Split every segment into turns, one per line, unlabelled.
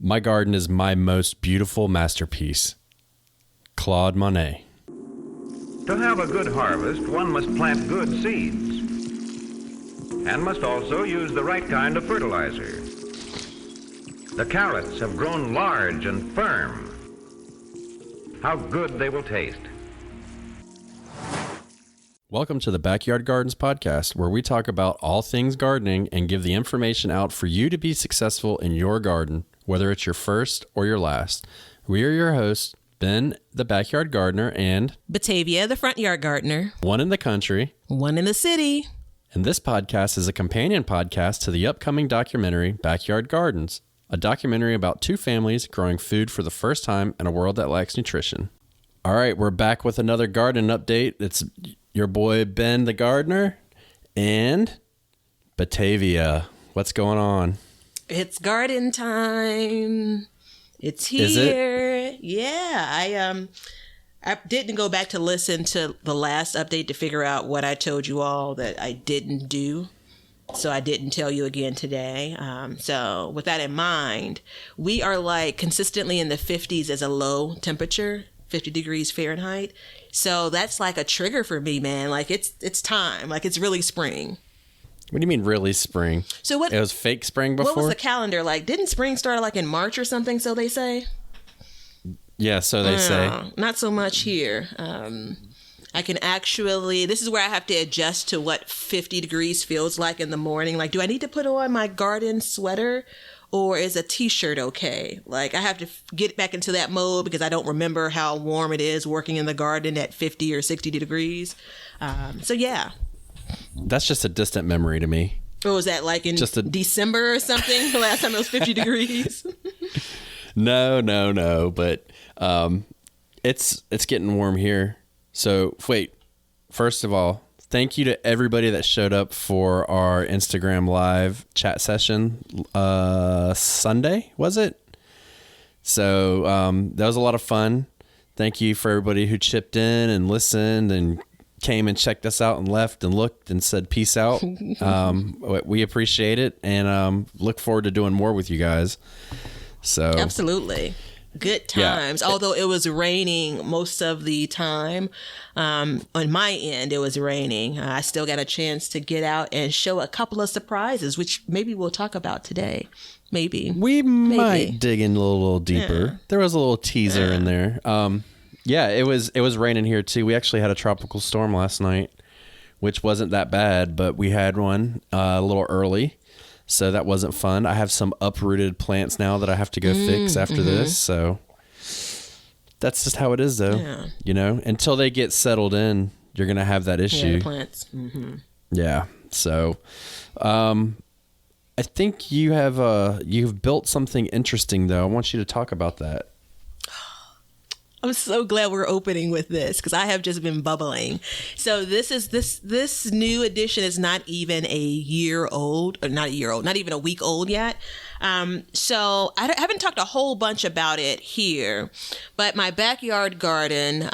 My garden is my most beautiful masterpiece. Claude Monet.
To have a good harvest, one must plant good seeds and must also use the right kind of fertilizer. The carrots have grown large and firm. How good they will taste.
Welcome to the Backyard Gardens podcast, where we talk about all things gardening and give the information out for you to be successful in your garden, whether it's your first or your last. We are your hosts, Ben, the backyard gardener, and
Batavia, the front yard gardener.
one in the country,
One in the city.
and this podcast is a companion podcast to the upcoming documentary Backyard Gardens, a documentary about two families growing food for the first time in a world that lacks nutrition. All right, we're back with another garden update. It's your boy Ben the gardener and Batavia. What's going on?
It's garden time. It's here.
Is it?
Yeah, I didn't go back to listen to the last update to figure out what I told you all that I didn't do. So I didn't tell you again today. So with that in mind, we are like consistently in the 50s as a low temperature, 50 degrees Fahrenheit. So that's like a trigger for me, man. Like it's time. Like it's really spring.
What do you mean really spring?
So what?
It was fake spring before?
What was the calendar like? Didn't spring start like in March or something? So they say.
Yeah, so they say.
Not so much here. I can actually, this is where I have to adjust to what 50 degrees feels like in the morning. Like, do I need to put on my garden sweater or is a t-shirt okay? Like, I have to get back into that mode because I don't remember how warm it is working in the garden at 50 or 60 degrees. So, yeah.
That's just a distant memory to me.
What was that, like in December or something? The last time it was 50 degrees?
No. But it's getting warm here. So wait, first of all, thank you to everybody that showed up for our Instagram live chat session Sunday, was it? So that was a lot of fun. Thank you for everybody who chipped in and listened and came and checked us out and left and looked and said peace out. We appreciate it and look forward to doing more with you guys. So
Absolutely. Good times. Yeah. Although it was raining most of the time. On my end, it was raining. I still got a chance to get out and show a couple of surprises, which maybe we'll talk about today. Maybe.
We might dig in a little deeper. Yeah. There was a little teaser in there. Yeah, it was raining here too. We actually had a tropical storm last night, which wasn't that bad, but we had one a little early. So that wasn't fun. I have some uprooted plants now that I have to go fix after this. So that's just how it is, though. Yeah. You know, until they get settled in, you're going to have that issue.
Yeah, the plants. Mm-hmm.
Yeah. So I think you've built something interesting, though. I want you to talk about that.
I'm so glad we're opening with this because I have just been bubbling. So this new edition is not even a year old, or not a year old, not even a week old yet. So I haven't talked a whole bunch about it here, but my backyard garden,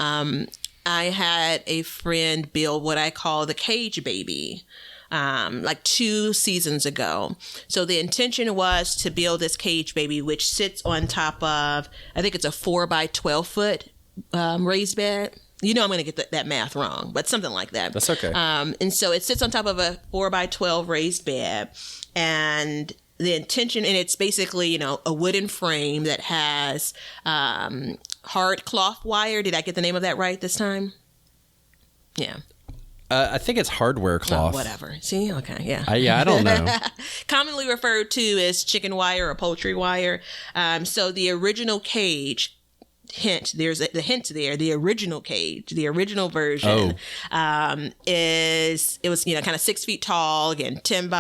I had a friend build what I call the cage baby. Like 2 seasons ago. So the intention was to build this cage baby, which sits on top of, I think it's a 4 by 12 foot raised bed. You know, I'm going to get that math wrong, but something like that.
That's okay.
And so it sits on top of a 4 by 12 raised bed, and the intention, and it's basically, you know, a wooden frame that has hard cloth wire. Did I get the name of that right this time? Yeah.
I think it's hardware cloth.
Oh, whatever. See? Okay. Yeah.
I don't know.
Commonly referred to as chicken wire or poultry wire. So the original cage, hint, there's the hint there. The original cage, the original version, it was, you know, kind of 6 feet tall, again, 12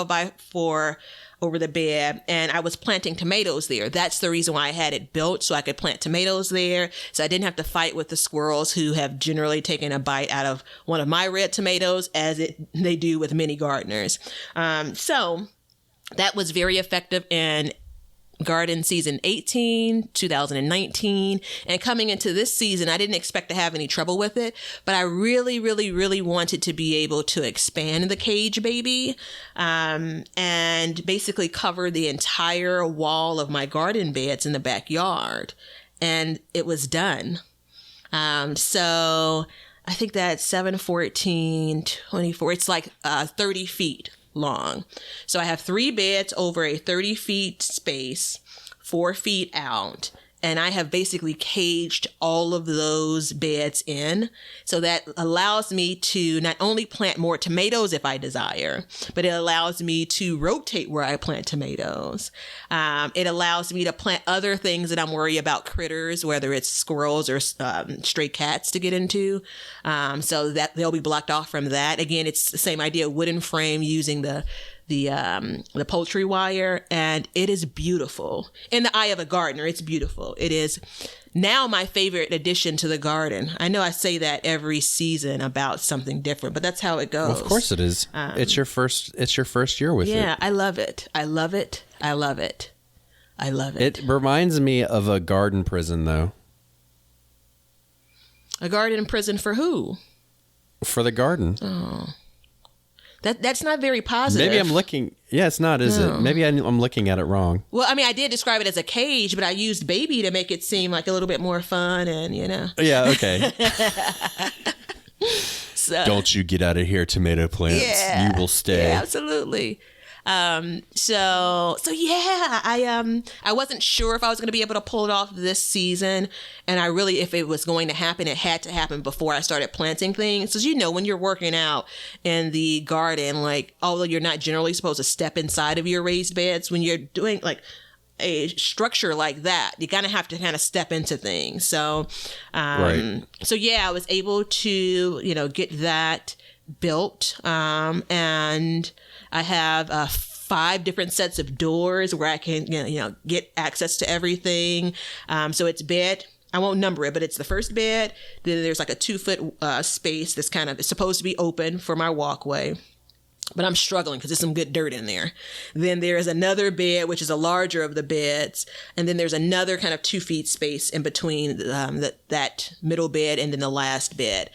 by 4 over the bed, and I was planting tomatoes there. That's the reason why I had it built, so I could plant tomatoes there, so I didn't have to fight with the squirrels who have generally taken a bite out of one of my red tomatoes, as they do with many gardeners. So that was very effective in garden season 18, 2019, and coming into this season, I didn't expect to have any trouble with it, but I really, really, really wanted to be able to expand the cage baby, and basically cover the entire wall of my garden beds in the backyard. And it was done. So I think that's 7, 14, 24. It's like 30 feet long. So I have 3 beds over a 30 feet space, 4 feet out. And I have basically caged all of those beds in. So that allows me to not only plant more tomatoes if I desire, but it allows me to rotate where I plant tomatoes. It allows me to plant other things that I'm worried about critters, whether it's squirrels or stray cats to get into. So that they'll be blocked off from that. Again, it's the same idea, wooden frame using the poultry wire, and it is beautiful. In the eye of a gardener, it's beautiful. It is now my favorite addition to the garden. I know I say that every season about something different, but that's how it goes.
Well, of course it is. It's your first year with it.
Yeah, I love it. I love it. I love it. I love it.
It reminds me of a garden prison, though.
A garden prison for who?
For the garden.
Oh. That's not very positive.
Maybe I'm looking. Yeah, it's not, is it? Maybe I'm looking at it wrong.
Well, I mean, I did describe it as a cage, but I used baby to make it seem like a little bit more fun, and
Yeah, okay.
So,
don't you get out of here, tomato plants.
Yeah,
you will stay.
Yeah, absolutely. So yeah, I wasn't sure if I was going to be able to pull it off this season. And I really, if it was going to happen, it had to happen before I started planting things. Because, when you're working out in the garden, like, although you're not generally supposed to step inside of your raised beds, when you're doing like a structure like that, you kind of have to kind of step into things. So,
Right.
So yeah, I was able to, get that built. And I have 5 different sets of doors where I can, get access to everything. So it's bed. I won't number it, but it's the first bed. Then there's like a 2-foot space that's it's supposed to be open for my walkway. But I'm struggling because there's some good dirt in there. Then there's another bed, which is a larger of the beds. And then there's another kind of 2 feet space in between that middle bed and then the last bed.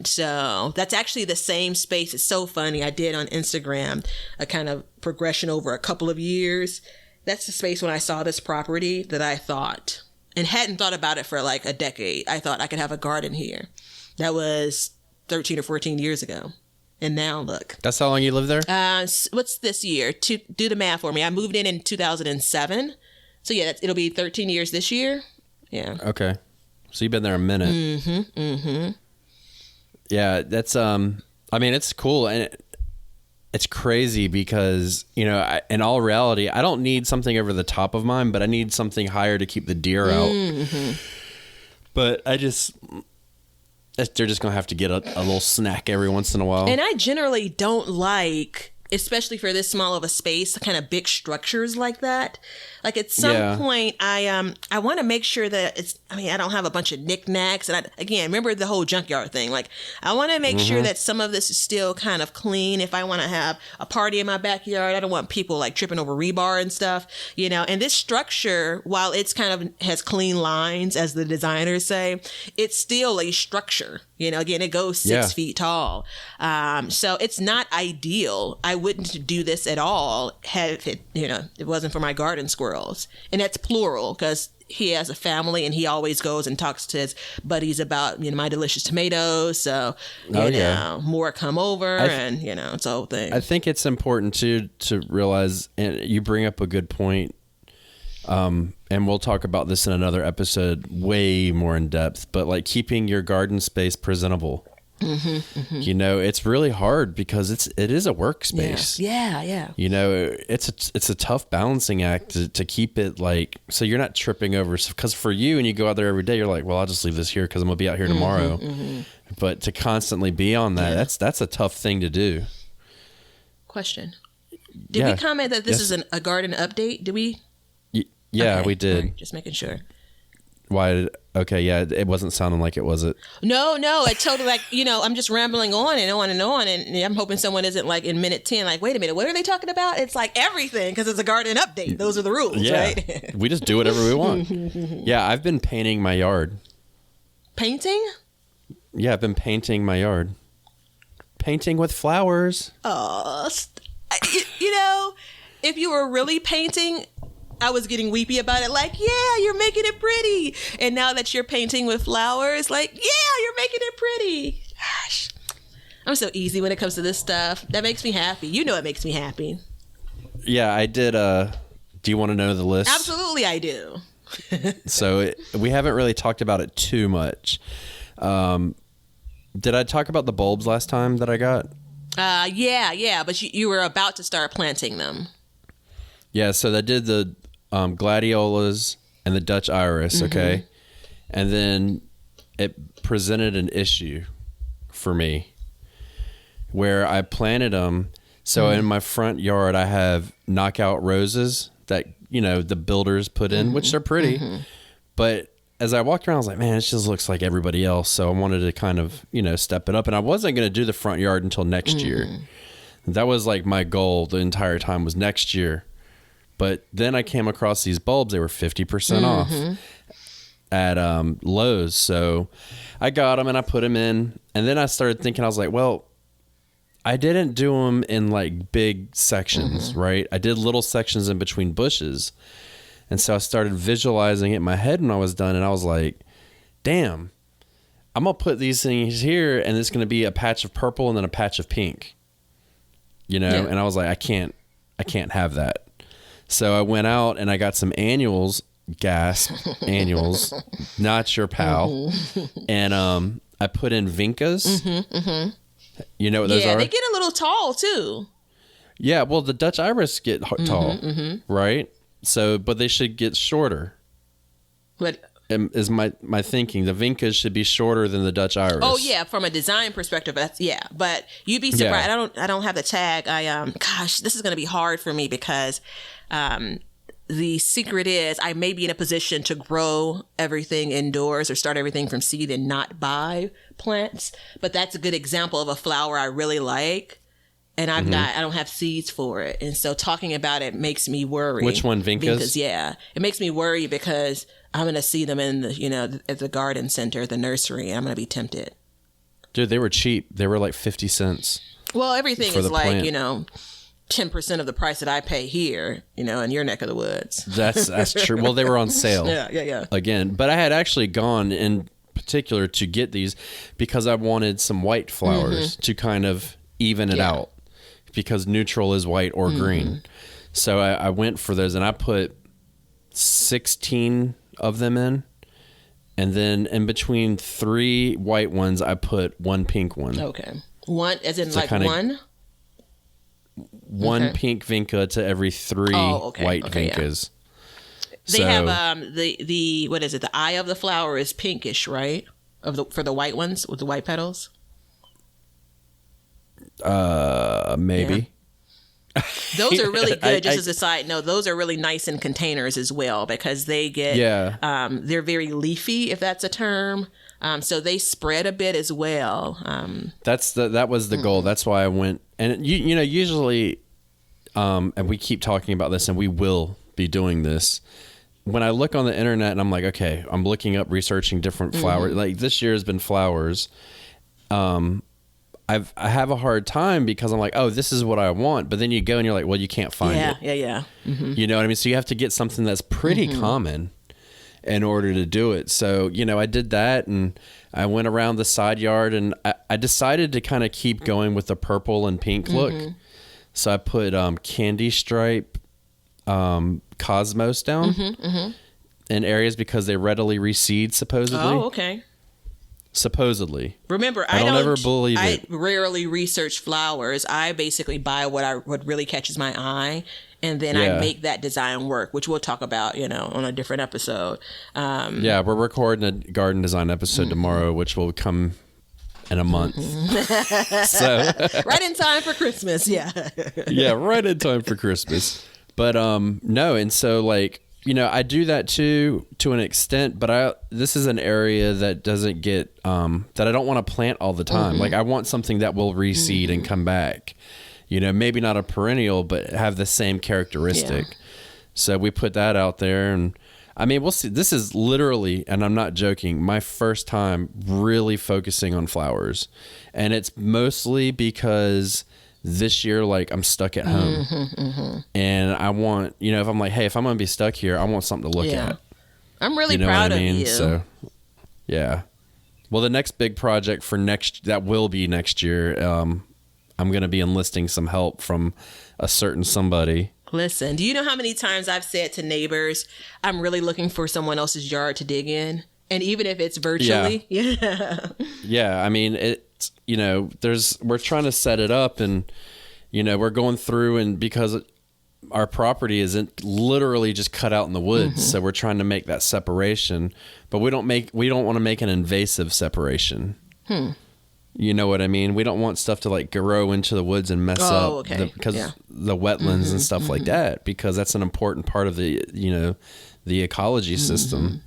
So that's actually the same space. It's so funny. I did on Instagram a kind of progression over a couple of years. That's the space when I saw this property that I thought, and hadn't thought about it for like a decade, I thought I could have a garden here. That was 13 or 14 years ago. And now look.
That's how long you lived there?
What's this year? Do the math for me. I moved in 2007. So yeah, it'll be 13 years this year. Yeah.
Okay. So you've been there a minute.
Mm-hmm. Mm-hmm.
Yeah, that's it's cool, and it's crazy because, in all reality, I don't need something over the top of mine, but I need something higher to keep the deer out. Mm-hmm. But they're just going to have to get a little snack every once in a while.
And I generally don't like, especially for this small of a space, kind of big structures like that. Like at some point, I want to make sure that I don't have a bunch of knickknacks. And again, remember the whole junkyard thing. Like I want to make sure that some of this is still kind of clean. If I want to have a party in my backyard, I don't want people like tripping over rebar and stuff, And this structure, while it's kind of has clean lines, as the designers say, it's still a structure. Again, it goes 6 feet tall. So it's not ideal. I wouldn't do this at all had it wasn't for my garden squirrels. And that's plural because he has a family and he always goes and talks to his buddies about, my delicious tomatoes. So, more come over and, it's a whole thing.
I think it's important to realize, and you bring up a good point. And we'll talk about this in another episode way more in depth, but like keeping your garden space presentable. Mm-hmm, mm-hmm. It's really hard because it is a workspace.
Yeah.
It's a tough balancing act to keep it like, so you're not tripping over, because for you, and you go out there every day, you're like, well, I'll just leave this here because I'm gonna be out here tomorrow. Mm-hmm. But to constantly be on that, that's a tough thing to do.
Question. Did we comment that this is a garden update? Did we?
Yeah,
okay.
we did.
Right, just making sure.
Okay, yeah, it wasn't sounding like it, was it?
No, it totally like, I'm just rambling on and on and on. And I'm hoping someone isn't like in minute 10, like, wait a minute, what are they talking about? It's like everything because it's a garden update. Those are the rules, right?
We just do whatever we want. Yeah, I've been painting my yard.
Painting?
Yeah, I've been painting my yard. Painting with flowers.
Oh, if you were really painting, I was getting weepy about it. Like, yeah, you're making it pretty. And now that you're painting with flowers, like, yeah, you're making it pretty. Gosh, I'm so easy when it comes to this stuff. That makes me happy. It makes me happy.
Yeah, I did. Do you want to know the list?
Absolutely, I do.
So we haven't really talked about it too much. Did I talk about the bulbs last time that I got?
Yeah. But you were about to start planting them.
Yeah, so I did the gladiolas and the Dutch iris, okay? And then it presented an issue for me where I planted them. So in my front yard, I have knockout roses that, the builders put in, which are pretty. But as I walked around, I was like, man, it just looks like everybody else. So I wanted to kind of, step it up. And I wasn't going to do the front yard until next year. That was like my goal the entire time was next year. But then I came across these bulbs. They were 50% off at Lowe's. So I got them and I put them in. And then I started thinking, I was like, well, I didn't do them in like big sections, right? I did little sections in between bushes. And so I started visualizing it in my head when I was done. And I was like, damn, I'm going to put these things here and it's going to be a patch of purple and then a patch of pink, And I was like, I can't have that. So I went out and I got some annuals, annuals, not your pal. And I put in vincas. You know what those are?
Yeah, they get a little tall too.
Yeah, well, the Dutch iris get tall, right? So, but they should get shorter.
But
is my thinking. The vincas should be shorter than the Dutch iris.
Oh yeah, from a design perspective, that's But you'd be surprised.
Yeah.
I don't have the tag. Gosh, this is going to be hard for me because the secret is I may be in a position to grow everything indoors or start everything from seed and not buy plants. But that's a good example of a flower I really like. And I don't have seeds for it. And so talking about it makes me worry.
Which one, vincas?
Vincas, yeah. It makes me worry because I'm going to see them in the, at the garden center, the nursery, and I'm going to be tempted.
Dude, they were cheap. They were like 50 cents.
Well, everything is like,
plant.
10% of the price that I pay here, in your neck of the woods.
That's true. Well, they were on sale.
Yeah.
Again, but I had actually gone in particular to get these because I wanted some white flowers to kind of even it out because neutral is white or green. So I went for those and I put 16 of them in. And then in between 3 white ones, I put 1 pink one.
Okay. One, as in
So
like
kinda-
one?
One pink vinca to every 3 white vincas.
They have the what is it? The eye of the flower is pinkish, right? For the white ones with the white petals.
Maybe.
Yeah. Those are really good. Just as a side note, those are really nice in containers as well because they get they're very leafy, if that's a term. So they spread a bit as well.
That was the goal. That's why I went. And usually, and we keep talking about this, and we will be doing this. When I look on the internet and I'm like, okay, I'm looking up, researching different flowers. Like this year has been flowers. I have a hard time because I'm like, oh, this is what I want. But then you go and you're like, well, you can't find it.
Yeah.
You know what I mean? So you have to get something that's pretty common in order to do it. So, I did that and I went around the side yard and I decided to kind of keep going with the purple and pink look. So I put candy stripe cosmos down in areas because they readily reseed, supposedly.
Oh, okay.
Supposedly.
Remember,
I don't ever believe
I
it.
rarely research flowers. I basically buy what really catches my eye, and then I make that design work, which we'll talk about, on a different episode.
Yeah, we're recording a garden design episode tomorrow, which will come in a month. So
right in time for Christmas. Yeah.
Yeah, right in time for Christmas. But no, and so like I do that too to an extent, but this is an area that doesn't get that I don't want to plant all the time. Like I want something that will reseed and come back. Maybe not a perennial, but have the same characteristic. Yeah. So we put that out there, and I mean, we'll see. This is literally, and I'm not joking, my first time really focusing on flowers, and it's mostly because this year, like, I'm stuck at home, and I want, if I'm like, hey, if I'm gonna be stuck here, I want something to look at.
I'm really proud of you.
So, yeah. Well, the next big project that will be next year, I'm gonna be enlisting some help from a certain somebody.
Listen, do you know how many times I've said to neighbors, I'm really looking for someone else's yard to dig in, and even if it's virtually,
yeah. I mean, we're trying to set it up, and we're going through, and because our property isn't literally just cut out in the woods, so we're trying to make that separation, but we don't want to make an invasive separation. You know what I mean? We don't want stuff to like grow into the woods and mess up the wetlands and stuff like that, because that's an important part of the the ecology system.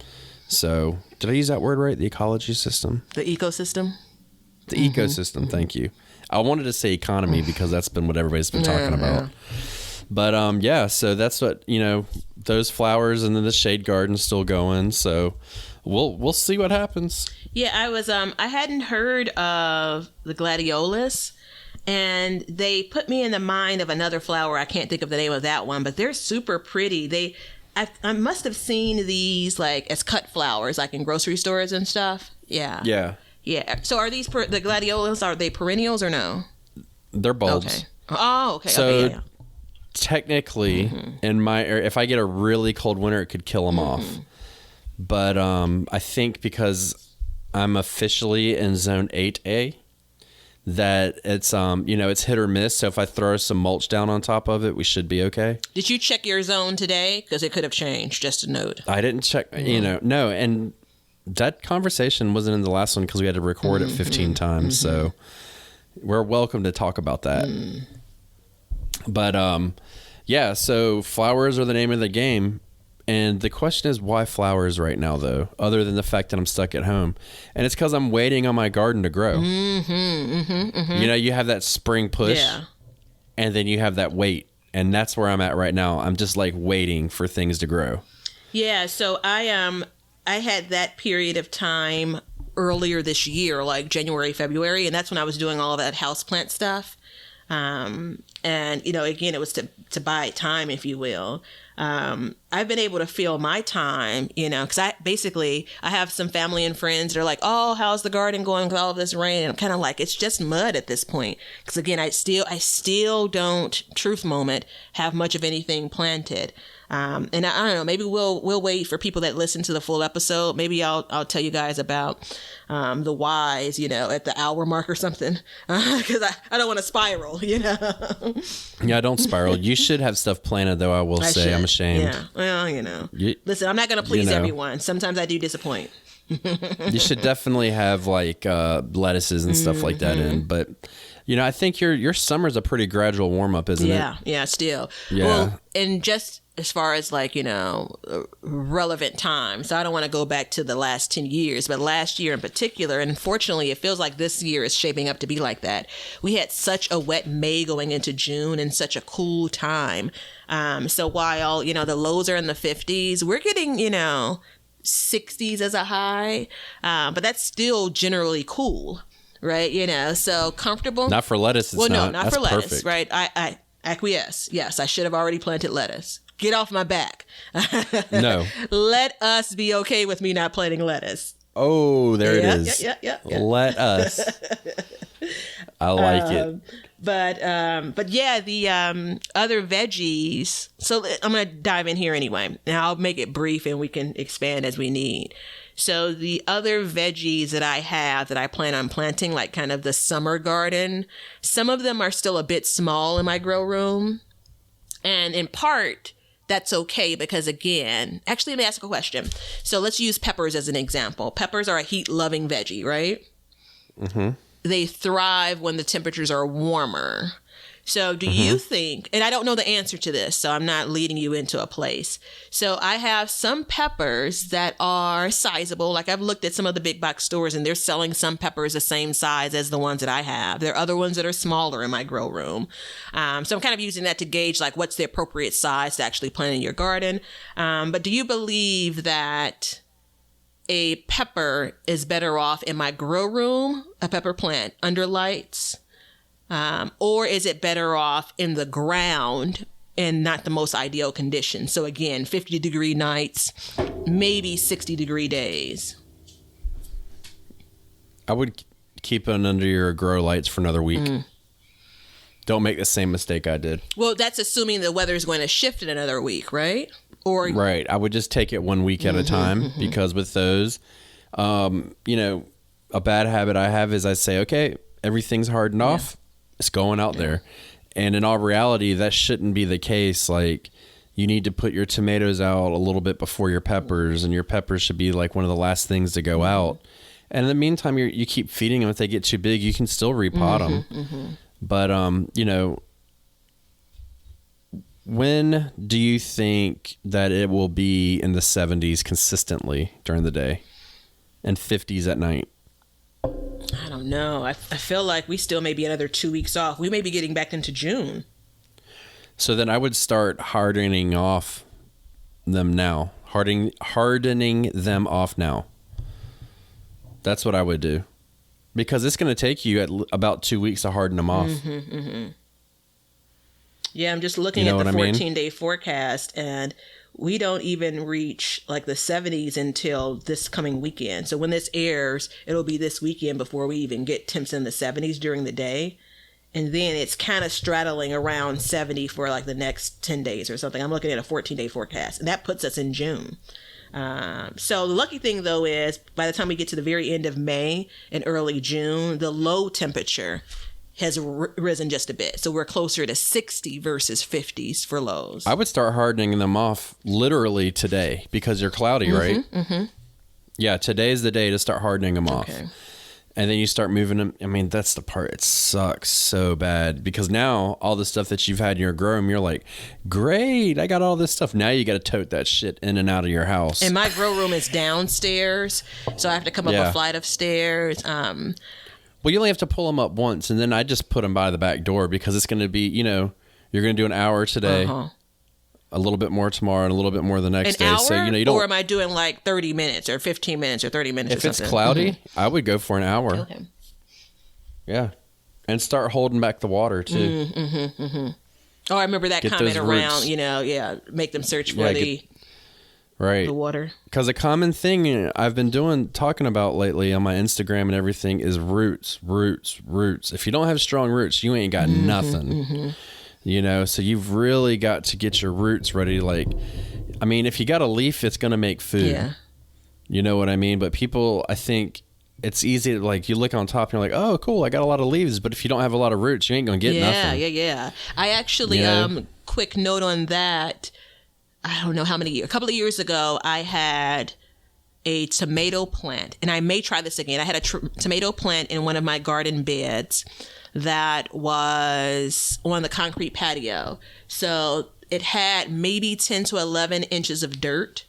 So did I use that word right? The ecology system?
The ecosystem?
The ecosystem, thank you. I wanted to say economy because that's been what everybody's been talking about. But so that's what, those flowers, and then the shade garden's still going. So we'll see what happens.
Yeah, I hadn't heard of the gladiolus, and they put me in the mind of another flower. I can't think of the name of that one, but they're super pretty. I must have seen these like as cut flowers, like in grocery stores and stuff. Yeah.
Yeah.
Yeah. So are these the gladiolus? Are they perennials or no?
They're bulbs.
Okay. Oh, okay.
So
okay, yeah.
Technically, in my area, if I get a really cold winter, it could kill them off. But I think because I'm officially in Zone 8A, that it's it's hit or miss. So if I throw some mulch down on top of it, we should be okay.
Did you check your zone today? Because it could have changed. Just a note.
I didn't check. No, and that conversation wasn't in the last one because we had to record it 15 times. So we're welcome to talk about that. But so flowers are the name of the game. And the question is, why flowers right now, though, other than the fact that I'm stuck at home? And it's because I'm waiting on my garden to grow. You have that spring push, and then you have that wait. And that's where I'm at right now. I'm just like waiting for things to grow. Yeah,
so I had that period of time earlier this year, like January, February, and that's when I was doing all of that houseplant stuff. And, again, it was to buy time, if you will. I've been able to fill my time, because I have some family and friends that are like, oh, how's the garden going with all of this rain? And I'm kind of like, it's just mud at this point. Because again, I still don't, truth moment, have much of anything planted. And I don't know, maybe we'll wait for people that listen to the full episode. Maybe I'll tell you guys about the whys, at the hour mark or something, because I don't want to spiral,
Yeah, don't spiral. You should have stuff planted, though. I will say, I'm ashamed.
Yeah, well, listen, I'm not going to please everyone. Sometimes I do disappoint.
You should definitely have like lettuces and stuff like that in, but. I think your summer's a pretty gradual warm up, isn't it?
Yeah, still.
Yeah.
Well, and just as far as like, relevant time. So I don't want to go back to the last 10 years, but last year in particular, and unfortunately it feels like this year is shaping up to be like that. We had such a wet May going into June and such a cool time. So while, the lows are in the 50s, we're getting, 60s as a high, but that's still generally cool. Right, so comfortable.
Not for lettuce.
Well, no, not
That's
for lettuce.
Perfect.
Right, I acquiesce. Yes, I should have already planted lettuce. Get off my back.
No.
Let us be okay with me not planting lettuce.
Oh, there it is.
Yeah.
Let us. I like it.
But yeah, the other veggies. So I'm going to dive in here anyway. Now I'll make it brief and we can expand as we need. So the other veggies that I have that I plan on planting, like kind of the summer garden, some of them are still a bit small in my grow room. And in part, that's okay because again, actually, let me ask a question. So let's use peppers as an example. Peppers are a heat-loving veggie, right? They thrive when the temperatures are warmer. So do you think, and I don't know the answer to this, so I'm not leading you into a place. So I have some peppers that are sizable. Like I've looked at some of the big box stores and they're selling some peppers the same size as the ones that I have. There are other ones that are smaller in my grow room. So I'm kind of using that to gauge like what's the appropriate size to actually plant in your garden. But do you believe that a pepper is better off in my grow room, a pepper plant under lights? Or is it better off in the ground and not the most ideal conditions? So again, 50-degree nights, maybe 60-degree days.
I would keep it under your grow lights for another week. Don't make the same mistake I did.
Well, that's assuming the weather is going to shift in another week, right? Or
right. I would just take it 1 week at a time because with those, a bad habit I have is I say, okay, everything's hardened off. It's going out there. And in all reality, that shouldn't be the case. Like, you need to put your tomatoes out a little bit before your peppers, and your peppers should be like one of the last things to go out. And in the meantime, you keep feeding them. If they get too big, you can still repot them. But, when do you think that it will be in the 70s consistently during the day and 50s at night?
I don't know. I feel like we still may be another 2 weeks off. We may be getting back into June.
So then I would start hardening off them now. Hardening them off now. That's what I would do. Because it's going to take you at about 2 weeks to harden them off.
Yeah, I'm just looking at the 14-day forecast, and we don't even reach like the 70s until this coming weekend. So when this airs, it'll be this weekend before we even get temps in the 70s during the day. And then it's kind of straddling around 70 for like the next 10 days or something. I'm looking at a 14-day forecast, and that puts us in June. So the lucky thing, though, is by the time we get to the very end of May and early June, the low temperature has risen just a bit. So we're closer to 60 versus 50s for lows.
I would start hardening them off literally today because you're cloudy, right? Yeah, today's the day to start hardening them off. And then you start moving them. I mean, that's the part. It sucks so bad because now all the stuff that you've had in your grow room, you're like, great, I got all this stuff. Now you got to tote that shit in and out of your house.
And my grow room is downstairs, so I have to come up a flight of stairs.
Well, you only have to pull them up once, and then I just put them by the back door because it's going to be, you're going to do an hour today, a little bit more tomorrow, and a little bit more the next day.
Hour?
So, you don't.
Or am I doing like 30 minutes or 15 minutes or 30 minutes
if
or something?
If it's cloudy, I would go for an hour.
Okay.
Yeah. And start holding back the water, too.
Oh, I remember that comment around, make them search for the water.
Because a common thing I've been talking about lately on my Instagram and everything is roots. If you don't have strong roots, you ain't got nothing. So you've really got to get your roots ready. Like, I mean, if you got a leaf, it's going to make food.
Yeah.
You know what I mean? But people, I think it's easy to, like, you look on top and you're like, oh, cool, I got a lot of leaves. But if you don't have a lot of roots, you ain't going to get nothing.
Yeah. I actually, quick note on that. I don't know how many years. A couple of years ago, I had a tomato plant, and I may try this again. I had a tomato plant in one of my garden beds that was on the concrete patio. So it had maybe 10 to 11 inches of dirt,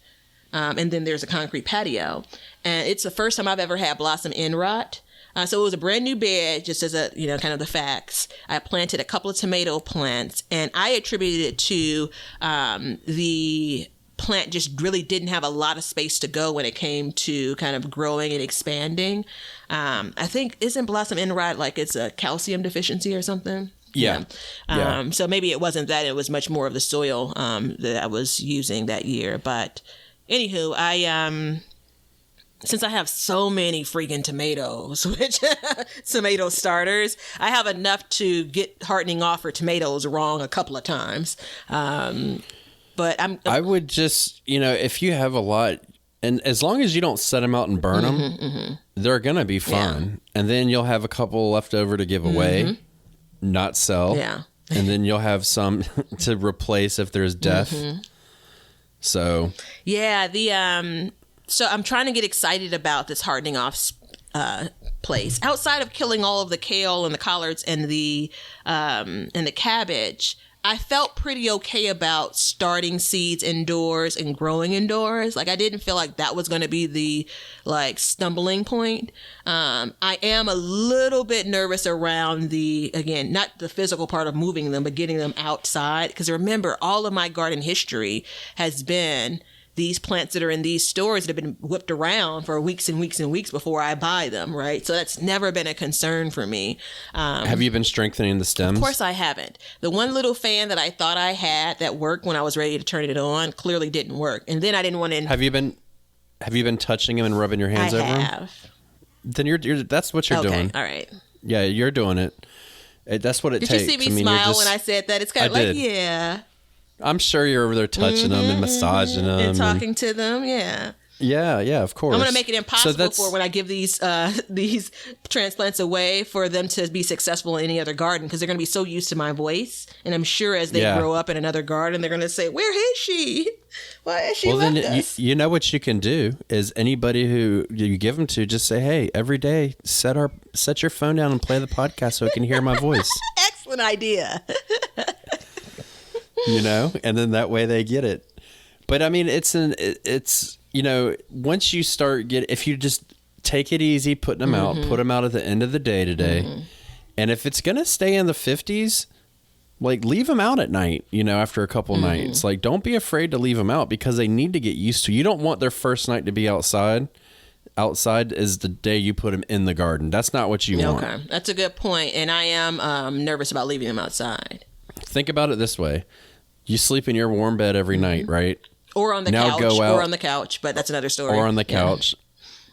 and then there's a concrete patio. And it's the first time I've ever had blossom end rot. So it was a brand new bed, just as a, kind of the facts. I planted a couple of tomato plants, and I attributed it to the plant just really didn't have a lot of space to go when it came to kind of growing and expanding. I think, isn't blossom end rot like it's a calcium deficiency or something?
Yeah.
So maybe it wasn't that. It was much more of the soil that I was using that year. But anywho, since I have so many freaking tomatoes, which tomato starters, I have enough to get hardening off for tomatoes wrong a couple of times. But I
would just, if you have a lot, and as long as you don't set them out and burn them, they're going to be fine. Yeah. And then you'll have a couple left over to give away, not sell.
Yeah.
And then you'll have some to replace if there's death. So. Yeah,
So I'm trying to get excited about this hardening off place. Outside of killing all of the kale and the collards and the cabbage, I felt pretty okay about starting seeds indoors and growing indoors. Like, I didn't feel like that was going to be the stumbling point. I am a little bit nervous around again, not the physical part of moving them, but getting them outside. Because remember, all of my garden history has been these plants that are in these stores that have been whipped around for weeks and weeks and weeks before I buy them, right? So that's never been a concern for me.
Have you been strengthening the stems?
Of course I haven't. The one little fan that I thought I had that worked when I was ready to turn it on clearly didn't work. And then I didn't want to...
Have you been touching them and rubbing your hands over them? I have. Then you're that's what you're doing.
All right.
Yeah, you're doing it. That's what it takes.
Did you see me smile when I said that? It's kind of like, yeah.
I'm sure you're over there touching them and massaging them.
And talking to them, yeah.
Yeah, of course.
I'm going to make it impossible for when I give these transplants away for them to be successful in any other garden, because they're going to be so used to my voice. And I'm sure as they grow up in another garden, they're going to say, where is she? Why is she left us?
You know what you can do is anybody who you give them to, just say, hey, every day, set your phone down and play the podcast so it can hear my voice.
Excellent idea.
And then that way they get it. But I mean, it's once you start if you just take it easy, put them out at the end of the day today. And if it's going to stay in the 50s, leave them out at night, after a couple nights. Don't be afraid to leave them out, because they need to get used to, you don't want their first night to be outside. Outside is the day you put them in the garden. That's not what you want.
Okay. That's a good point. And I am nervous about leaving them outside.
Think about it this way. You sleep in your warm bed every night, right?
Or on the couch. Or on the couch, but that's another story.
Or on the couch.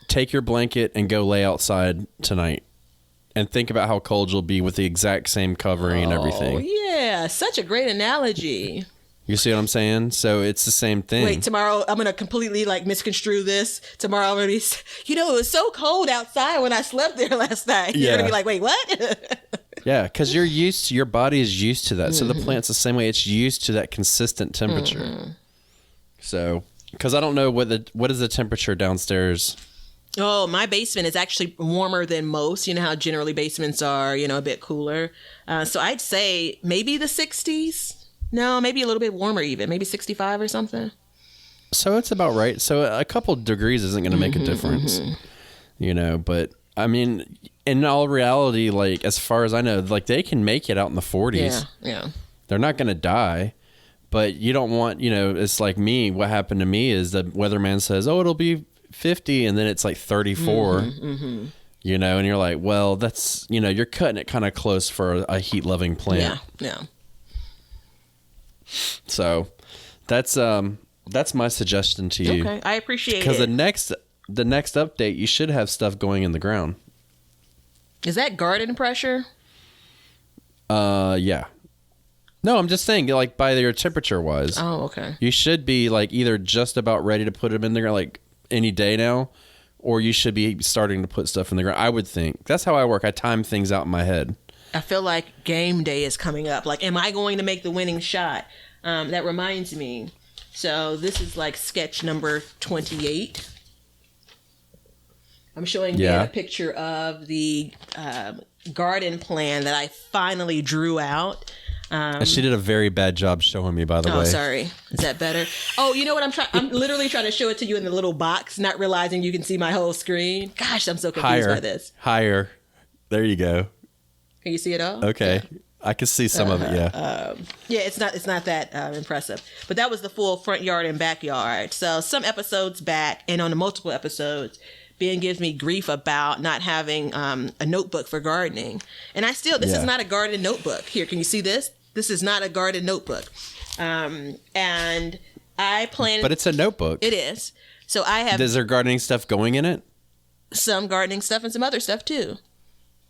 Take your blanket and go lay outside tonight. And think about how cold you'll be with the exact same covering and everything.
Oh, yeah. Such a great analogy.
You see what I'm saying? So it's the same thing.
Wait, tomorrow I'm going to completely misconstrue this. Tomorrow I'm going to be, it was so cold outside when I slept there last night. You're going to be like, wait, what?
Yeah, because your body is used to that. So the plant's the same way. It's used to that consistent temperature. So, because I don't know what is the temperature downstairs.
Oh, my basement is actually warmer than most. You know how generally basements are, a bit cooler. So I'd say maybe the 60s. No, maybe a little bit warmer even. Maybe 65 or something. So
it's about right. So a couple degrees isn't going to make a difference. But I mean, in all reality, as far as I know, they can make it out in the 40s.
Yeah.
They're not going to die. But you don't want, it's like me. What happened to me is the weatherman says, oh, it'll be 50. And then it's 34, and you're like, well, that's, you're cutting it kind of close for a heat loving plant.
Yeah.
So that's my suggestion to you.
Okay. I appreciate it.
Because the next update, you should have stuff going in the ground.
Is that garden pressure?
Yeah. No, I'm just saying, by your temperature wise.
Oh, okay.
You should be either just about ready to put them in there any day now, or you should be starting to put stuff in the ground. I would think. That's how I work. I time things out in my head.
I feel like game day is coming up. Am I going to make the winning shot? That reminds me. So this is sketch number 28. I'm showing you a picture of the garden plan that I finally drew out.
She did a very bad job showing me, by the way.
Oh, sorry. Is that better? Oh, you know what? I'm literally trying to show it to you in the little box, not realizing you can see my whole screen. Gosh, I'm so confused by this.
Higher. There you go.
Can you see it all?
Okay. Yeah. I can see some of it, yeah.
It's not that impressive. But that was the full front yard and backyard. So some episodes back, and on the multiple episodes, Ben gives me grief about not having a notebook for gardening. And this is not a garden notebook. Here, can you see this? This is not a garden notebook. And I plan...
But it's a notebook.
It is. So I have...
Is there gardening stuff going in it?
Some gardening stuff and some other stuff too.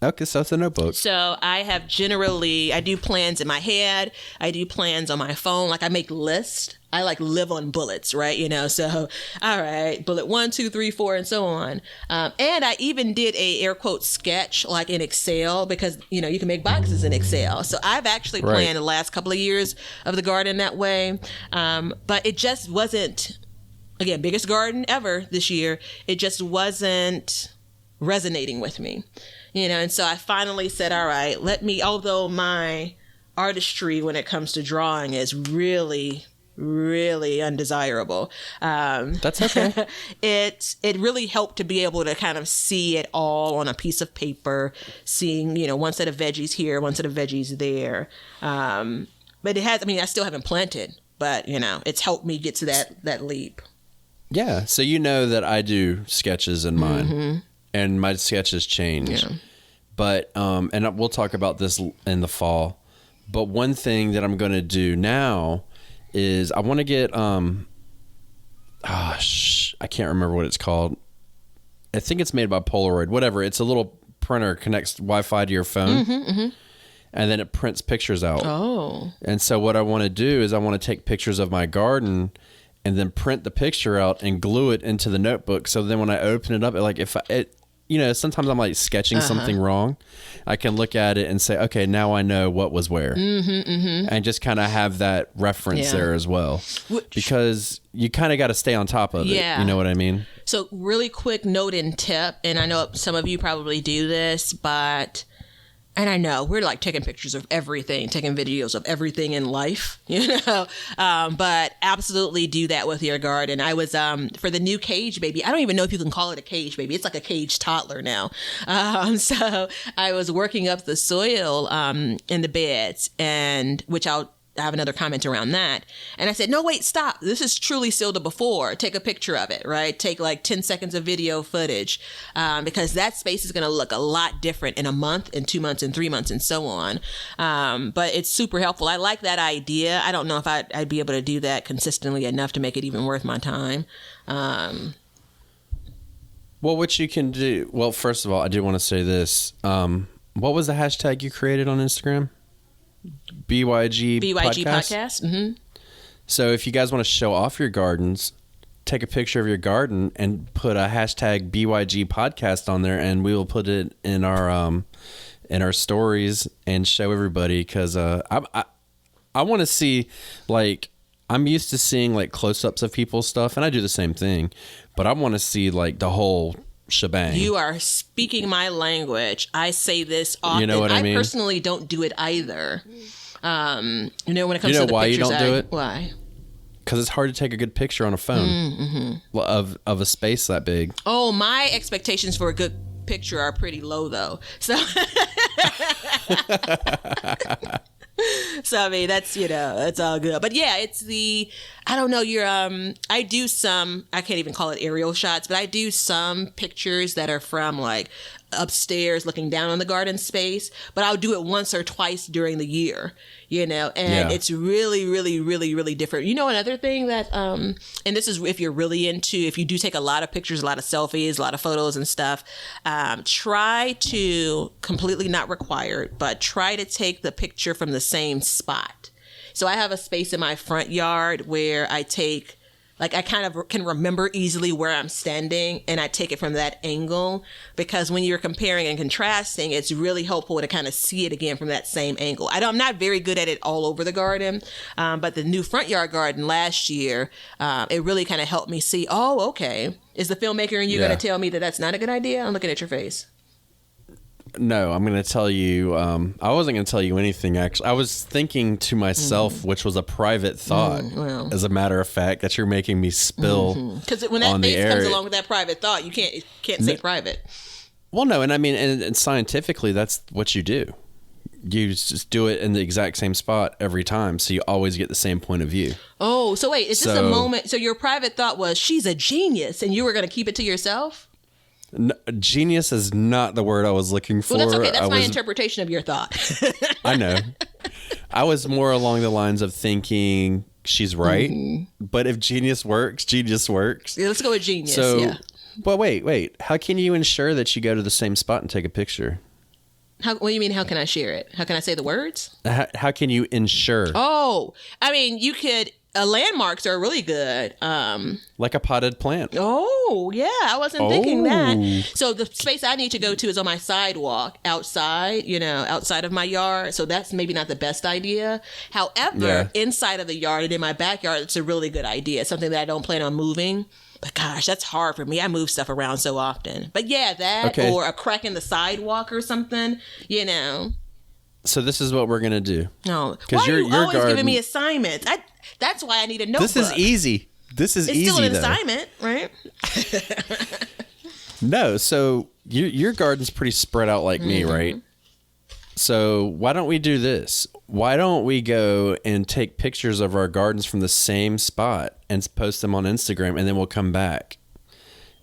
Okay, so it's a notebook.
So I do plans in my head. I do plans on my phone. I make lists. I live on bullets, right? So, all right, bullet 1, 2, 3, 4, and so on. And I even did a air quote sketch in Excel, because, you can make boxes in Excel. So I've actually planned the last couple of years of the garden that way. But it just wasn't, again, biggest garden ever this year. It just wasn't resonating with me, and so I finally said, all right, although my artistry when it comes to drawing is really, really undesirable.
That's okay.
It really helped to be able to kind of see it all on a piece of paper, seeing, one set of veggies here, one set of veggies there. But I still haven't planted, but it's helped me get to that leap.
Yeah. So that I do sketches in mine, and my sketches change. Yeah. But and we'll talk about this in the fall. But one thing that I'm going to do now is I want to get I can't remember what it's called. I think it's made by Polaroid. Whatever. It's a little printer, connects Wi-Fi to your phone, and then it prints pictures out. Oh. And so what I want to do is I want to take pictures of my garden and then print the picture out and glue it into the notebook. So then when I open it up, sometimes I'm like sketching something wrong. I can look at it and say, okay, now I know what was where. And just kind of have that reference there as well. Because you kind of got to stay on top of it. You know what I mean?
So really quick note and tip, and I know some of you probably do this, and I know we're like taking pictures of everything, taking videos of everything in life, but absolutely do that with your garden. I was, for the new cage baby, I don't even know if you can call it a cage baby. It's like a cage toddler now. So I was working up the soil, in the beds, and which I have another comment around that. And I said, no, wait, stop. This is truly still the before. Take a picture of it, right? Take like 10 seconds of video footage, because that space is going to look a lot different in a month, in 2 months, in 3 months, and so on. But it's super helpful. I like that idea. I don't know if I'd be able to do that consistently enough to make it even worth my time. Well,
what you can do, first of all, I do want to say this. What was the hashtag you created on Instagram? BYG podcast. So if you guys want to show off your gardens, take a picture of your garden and put a hashtag BYG podcast on there, and we will put it in our stories and show everybody, because I want to see, like, I'm used to seeing like close-ups of people's stuff, and I do the same thing, but I want to see like the whole shebang.
You are speaking my language. I say this often.
You know what I mean?
I personally don't do it either. When it comes to the
why
pictures,
you don't do it?
Why?
Because it's hard to take a good picture on a phone of a space that big.
Oh, my expectations for a good picture are pretty low, though. So, I mean, that's, it's all good. But yeah, it's I don't know, I do some, I can't even call it aerial shots, but I do some pictures that are from like upstairs looking down on the garden space, but I'll do it once or twice during the year, and it's really, really, really, really different. Another thing that, and this is if you do take a lot of pictures, a lot of selfies, a lot of photos and stuff, try to, completely not required, but try to take the picture from the same spot. So I have a space in my front yard where I take, like, I kind of can remember easily where I'm standing, and I take it from that angle, because when you're comparing and contrasting, it's really helpful to kind of see it again from that same angle. I'm not very good at it all over the garden, but the new front yard garden last year, it really kind of helped me see, oh, okay, is the filmmaker in you going to tell me that that's not a good idea? I'm looking at your face.
No, I'm going to tell you, I wasn't going to tell you anything, actually. I was thinking to myself, which was a private thought, as a matter of fact, that you're making me spill
because when that face comes along with that private thought, you can't say private.
Well, no, and I mean, and scientifically, that's what you do. You just do it in the exact same spot every time, so you always get the same point of view. Oh,
so wait, is this a moment? So your private thought was, she's a genius, and you were going to keep it to yourself?
No, genius is not the word I was looking for.
Well, that's okay. That's my interpretation of your thought.
I know. I was more along the lines of thinking she's right, but if genius works, genius works.
Yeah, let's go with genius.
So, but wait. How can you ensure that you go to the same spot and take a picture?
What do you mean, how can I share it? How can I say the words?
How can you ensure?
Oh, I mean, you could... landmarks are really good.
Like a potted plant.
Oh, yeah. I wasn't thinking that.
Oh.
So the space I need to go to is on my sidewalk outside, outside of my yard. So that's maybe not the best idea. However, inside of the yard and in my backyard, it's a really good idea. It's something that I don't plan on moving. But gosh, that's hard for me. I move stuff around so often. But yeah, that or a crack in the sidewalk or something,
So this is what we're going to do.
No. Why are you always giving me assignments? That's why I need a notebook.
This is easy. It's
still an assignment, right?
No, so your garden's pretty spread out like me, right? So why don't we do this? Why don't we go and take pictures of our gardens from the same spot and post them on Instagram, and then we'll come back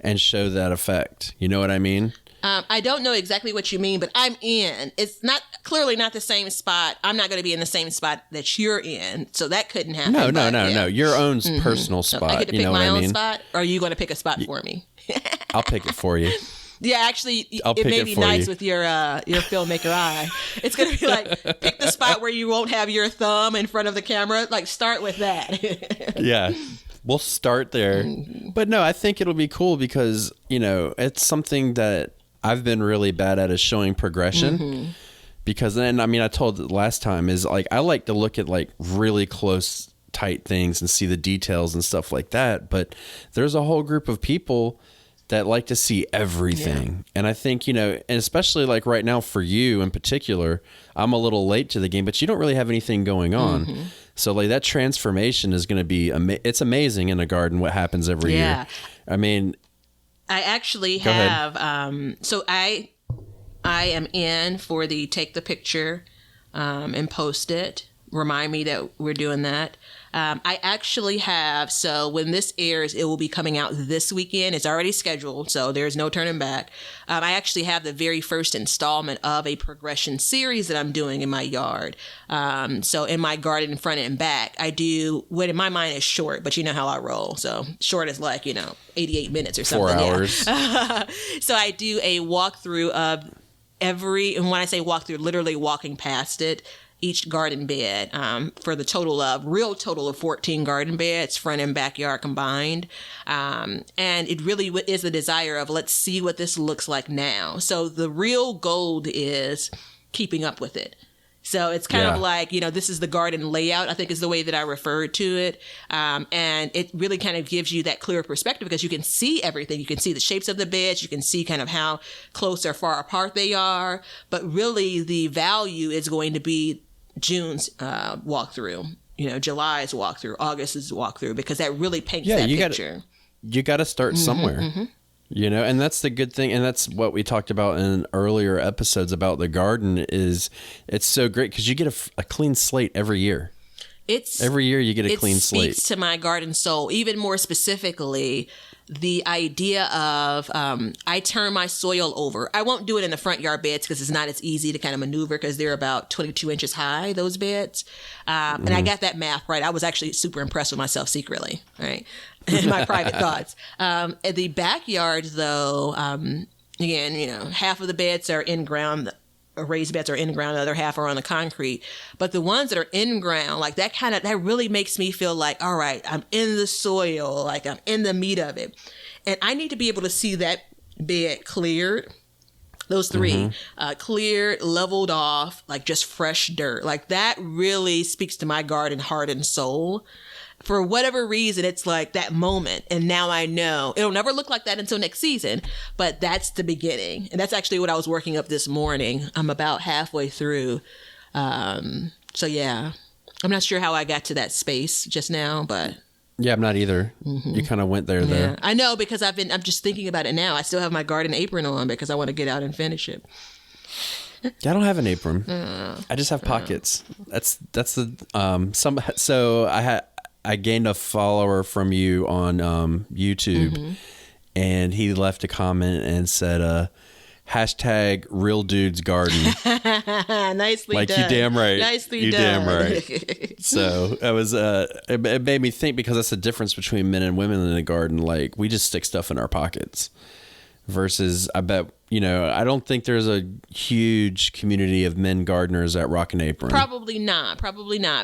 and show that effect. You know what I mean?
I don't know exactly what you mean, but I'm in. It's clearly not the same spot. I'm not going to be in the same spot that you're in, so that couldn't happen.
No. Your own personal spot.
I get to pick my own spot, or are you going to pick a spot for me?
I'll pick it for you.
Yeah, actually, it may be nice with your filmmaker eye. It's going to be like, pick the spot where you won't have your thumb in front of the camera. Like, start with that.
Yeah. We'll start there. But no, I think it'll be cool because, it's something that I've been really bad at is showing progression. Because then, I told it last time is like, I like to look at like really close, tight things and see the details and stuff like that. But there's a whole group of people that like to see everything. Yeah. And I think, and especially like right now for you in particular, I'm a little late to the game, but you don't really have anything going on. So like that transformation is going to be, it's amazing in a garden what happens every year.
I actually have, so I am in for the take the picture and post it. Remind me that we're doing that. I actually have, so when this airs, it will be coming out this weekend. It's already scheduled, so there's no turning back. I actually have the very first installment of a progression series that I'm doing in my yard. So in my garden, front and back, I do what in my mind is short, but you know how I roll. So short is like, 88 minutes or something.
4 hours.
Yeah. So I do a walkthrough of and when I say walkthrough, literally walking past it, each garden bed for the real total of 14 garden beds, front and backyard combined. And it really is the desire of let's see what this looks like now. So the real gold is keeping up with it. So it's kind of like, this is the garden layout, I think is the way that I referred to it. And it really kind of gives you that clear perspective because you can see everything. You can see the shapes of the beds. You can see kind of how close or far apart they are. But really the value is going to be June's walkthrough, July's walkthrough, August's walkthrough, because that really paints that picture. You got to start somewhere, and that's the good thing. And that's what we talked about in earlier episodes about the garden is it's so great because you get a clean slate every year. Every year you get a clean slate. It speaks to my garden soul, even more specifically, the idea of I turn my soil over. I won't do it in the front yard beds because it's not as easy to kind of maneuver because they're about 22 inches high, those beds. And I got that math right. I was actually super impressed with myself secretly, right? In my private thoughts. At the backyard, though, again, half of the beds are in ground. Raised beds are in ground, the other half are on the concrete. But the ones that are in ground, like that really makes me feel like, all right, I'm in the soil, like I'm in the meat of it. And I need to be able to see that bed cleared. Those three, cleared, leveled off, like just fresh dirt. Like that really speaks to my garden heart and soul. For whatever reason, it's like that moment. And now I know it'll never look like that until next season, but that's the beginning. And that's actually what I was working up this morning. I'm about halfway through. So yeah, I'm not sure how I got to that space just now, but.
Yeah, I'm not either. You kind of went there.
I know because I'm just thinking about it now. I still have my garden apron on because I want to get out and finish it.
Yeah, I don't have an apron. I just have pockets. That's the so I gained a follower from you on YouTube, and he left a comment and said, hashtag real dude's garden.
Nicely
like,
done.
You damn right.
Nicely
you
done.
Damn right. So it was, it made me think because that's the difference between men and women in the garden. Like we just stick stuff in our pockets versus I bet, I don't think there's a huge community of men gardeners at Rock and Apron.
Probably not.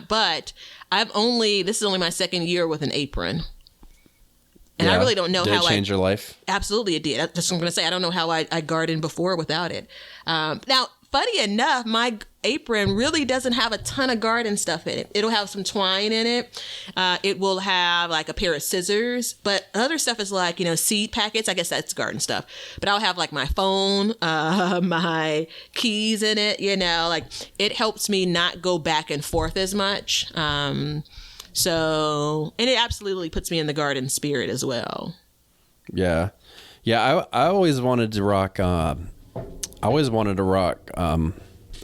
But this is only my second year with an apron. And I really don't know
Did
how
it change your life?
Absolutely it did. That's what I'm going to say. I don't know how I gardened before without it. Now, funny enough, my apron really doesn't have a ton of garden stuff in it. It'll have some twine in it. It will have like a pair of scissors, but other stuff is like, seed packets. I guess that's garden stuff. But I'll have like my phone, my keys in it, like it helps me not go back and forth as much. So, and it absolutely puts me in the garden spirit as well.
Yeah. Yeah. I always wanted to rock,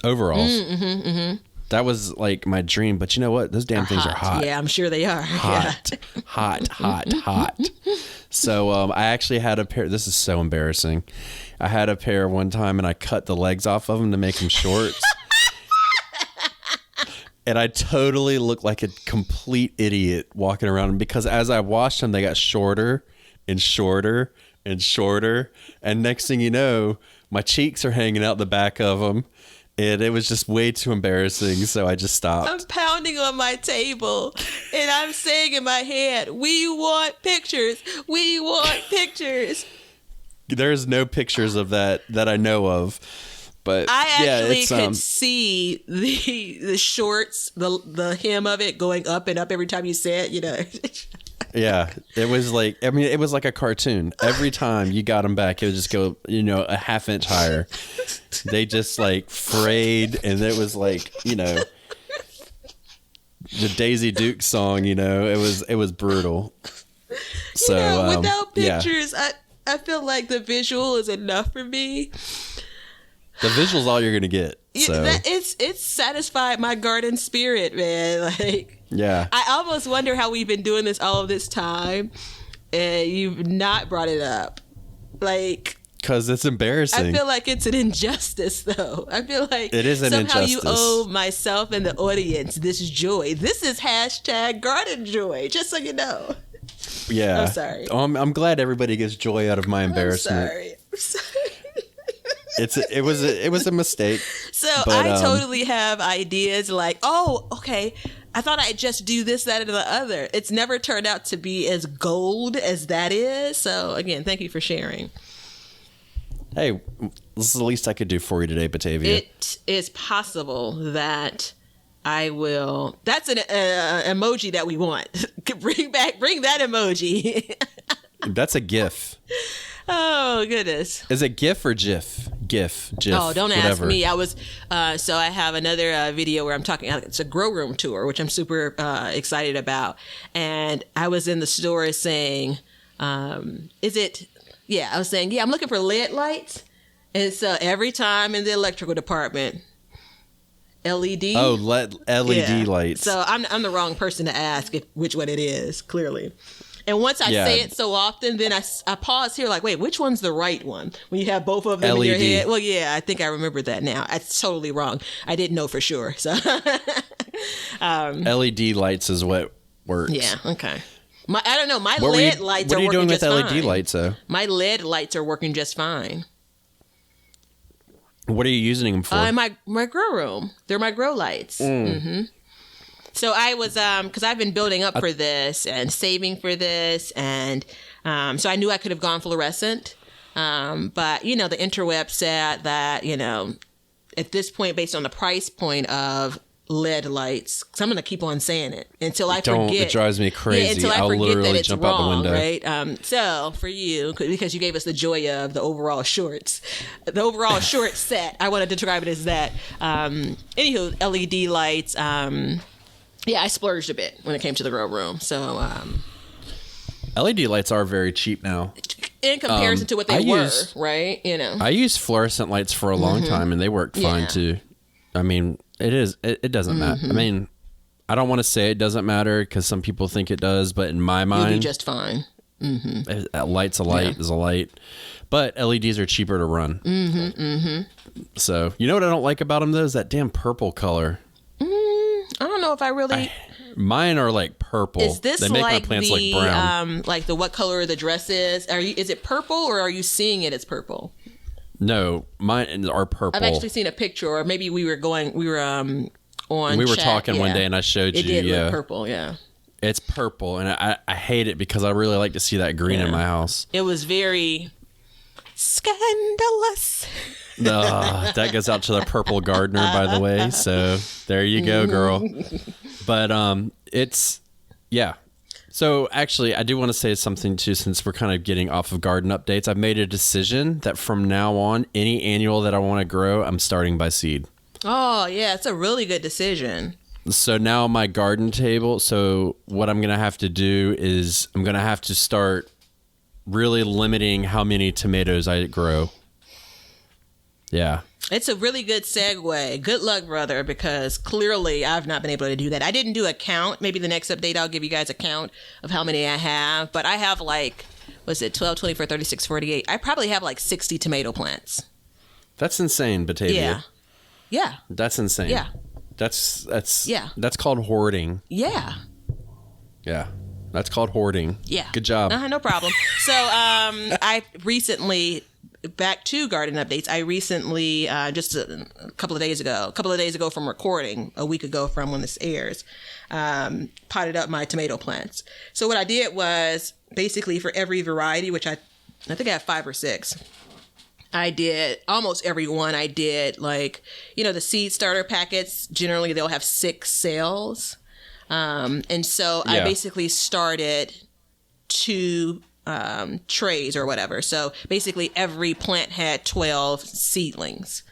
overalls. That was like my dream, but you know what? Those damn things are hot.
Yeah, I'm sure they are.
Hot. So I actually had a pair. This is so embarrassing. I had a pair one time and I cut the legs off of them to make them shorts. And I totally looked like a complete idiot walking around because as I washed them, they got shorter and shorter and shorter. And next thing you know, my cheeks are hanging out the back of them. And it was just way too embarrassing. So I just stopped.
I'm pounding on my table and I'm saying in my head, we want pictures. We want pictures.
There's no pictures of that I know of. But
I actually could see the shorts, the hem of it going up and up every time you said,
Yeah, it was like, it was like a cartoon. Every time you got them back, it would just go, a half inch higher. They just like frayed, and it was like, the Daisy Duke song, it was brutal. So
without pictures, I feel like the visual is enough for me.
The visual's all you're gonna get. So
it's satisfied my garden spirit, man. Like,
yeah,
I almost wonder how we've been doing this all of this time, and you've not brought it up. Like,
because it's embarrassing.
I feel like it's an injustice, though. I feel like
it is an
somehow
injustice.
You owe myself and the audience this joy. This is #garden joy. Just so you know.
Yeah,
I'm sorry.
I'm glad everybody gets joy out of my embarrassment.
I'm sorry.
It was a mistake.
So I totally have ideas like, oh, okay, I thought I'd just do this, that, or the other. It's never turned out to be as gold as that is. So again, thank you for sharing.
Hey, this is the least I could do for you today, Batavia.
It is possible that I will. That's an emoji that we want. Bring that emoji.
That's a GIF.
Oh, goodness.
Is it GIF or GIF? GIF.
Oh, don't
whatever.
ask me. I was, so I have another video where I'm talking, it's a grow room tour, which I'm super excited about. And I was in the store saying, I was saying, I'm looking for LED lights. And so every time in the electrical department, LED.
Oh, LED lights.
So I'm the wrong person to ask which one it is, clearly. And once I say it so often, then I pause here like, wait, which one's the right one? When you have both of them in your head. Well, yeah, I think I remember that now. That's totally wrong. I didn't know for sure. So
LED lights is what works.
Yeah, okay. I don't know. My LED lights are working just fine.
What are you doing with LED lights, though?
My LED lights are working just fine.
What are you using them for?
My grow room. They're my grow lights. Mm-hmm. So I was, because I've been building up for this and saving for this. And so I knew I could have gone fluorescent. But, the interweb said that, at this point, based on the price point of LED lights, because I'm going to keep on saying it until I forget.
It drives me crazy.
Until I
I'll
forget
literally
that it's
jump
wrong,
out the window.
Right? So for you, because you gave us the joy of the overall shorts, the overall short set, I wanted to describe it as that. Anywho, LED lights, I splurged a bit when it came to the grow room. So
LED lights are very cheap now.
In comparison to what they were, right? I
used fluorescent lights for a long time, and they work fine too. I mean, it doesn't matter. I mean, I don't want to say it doesn't matter because some people think it does, but in my mind,
you'll be just fine.
A light's a light is a light. But LEDs are cheaper to run. So, you know what I don't like about them though is that damn purple color.
I don't know if I really.
Mine are like purple.
Is this
they make
like
my plants
the
like brown.
like the what color the dress is? Is it purple or are you seeing it as purple?
No, mine are purple.
I've actually seen a picture, or maybe we were on.
We were
chat,
talking one
yeah.
day, and I showed
It
you.
did look purple, yeah.
It's purple, and I hate it because I really like to see that green in my house.
It was very scandalous.
That goes out to the purple gardener, by the way. So there you go, girl. But it's yeah. So actually, I do want to say something too, since we're kind of getting off of garden updates. I've made a decision that from now on, any annual that I want to grow, I'm starting by seed.
Oh yeah, it's a really good decision.
So now my garden table. So what I'm gonna have to do is I'm gonna have to start really limiting how many tomatoes I grow. Yeah.
It's a really good segue. Good luck, brother, because clearly I've not been able to do that. I didn't do a count. Maybe the next update I'll give you guys a count of how many I have. But I have like, what's it, 12, 24, 36, 48. I probably have like 60 tomato plants.
That's insane, Batavia.
Yeah. Yeah.
That's insane.
Yeah.
That's called hoarding.
Yeah.
Yeah. That's called hoarding.
Yeah.
Good job.
No problem. So I recently, back to garden updates, I recently, just a couple of days ago from recording, a week ago from when this airs, potted up my tomato plants. So what I did was basically for every variety, which I think I have 5 or 6, I did almost every one. I did like, the seed starter packets. Generally, they'll have 6 cells. And so I basically started 2 trays or whatever. So basically every plant had 12 seedlings.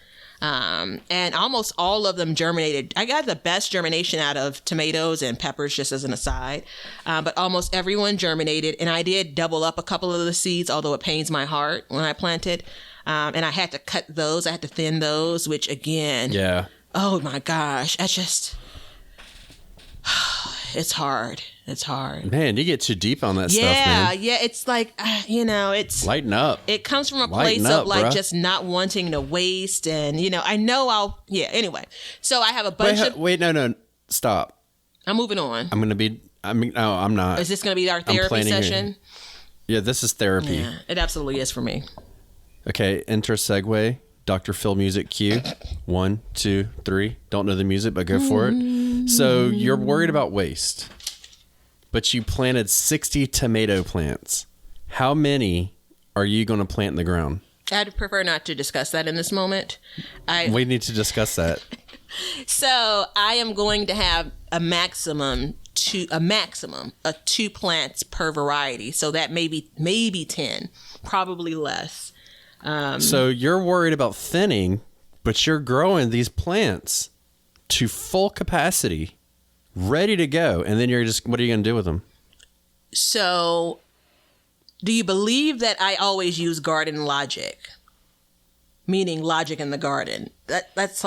And almost all of them germinated. I got the best germination out of tomatoes and peppers, just as an aside. But almost everyone germinated. And I did double up a couple of the seeds, although it pains my heart when I planted. And I had to cut those. I had to thin those, which again, oh my gosh, it's hard. It's hard.
Man, you get too deep on that stuff, man.
Yeah. It's like, it's...
Lighten up.
It comes from a place of like bruh. Just not wanting to waste. And, I know anyway. So I have a bunch of...
Wait, no. Stop.
I'm moving on.
I'm not.
Is this going to be our therapy session?
Yeah, this is therapy.
Yeah, it absolutely is for me.
Okay, enter segue. Dr. Phil music cue. 1, 2, 3. Don't know the music, but go for it. So you're worried about waste, but you planted 60 tomato plants. How many are you going to plant in the ground?
I'd prefer not to discuss that in this moment.
We need to discuss that.
So I am going to have a maximum of 2 plants per variety. So that maybe 10, probably less.
So you're worried about thinning, but you're growing these plants to full capacity, ready to go. And then what are you going to do with them?
So do you believe that I always use garden logic? Meaning logic in the garden. That's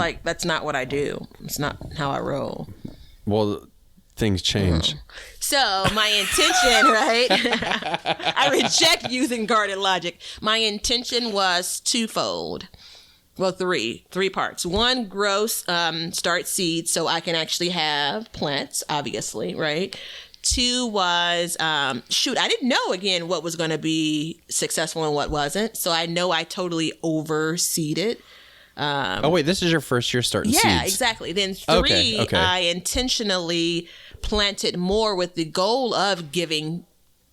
not what I do. It's not how I roll.
Well, things change.
So my intention, right? I reject using garden logic. My intention was twofold. Well, three parts. 1, grow, start seeds so I can actually have plants, obviously, right? 2 was, I didn't know, again, what was going to be successful and what wasn't. So I know I totally overseeded.
Oh, wait, this is your first year starting seeds.
Yeah, exactly. Then 3,
okay.
I intentionally planted more with the goal of giving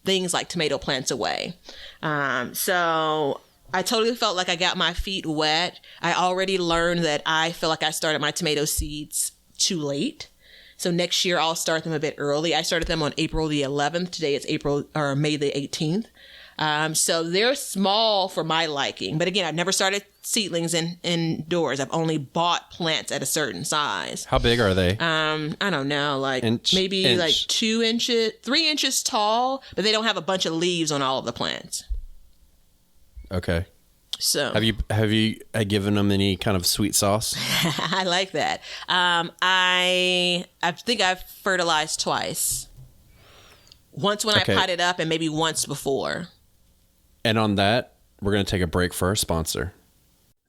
things like tomato plants away. So I totally felt like I got my feet wet. I already learned that I feel like I started my tomato seeds too late. So next year I'll start them a bit early. I started them on April the 11th. Today it's May the 18th. So they're small for my liking. But again, I've never started seedlings indoors. I've only bought plants at a certain size.
How big are they?
I don't know, like maybe like 2 inches, 3 inches tall, but they don't have a bunch of leaves on all of the plants.
Okay.
So
have you given them any kind of sweet sauce?
I like that. I think I've fertilized twice. Once when I potted up and maybe once before.
And on that, we're going to take a break for our sponsor.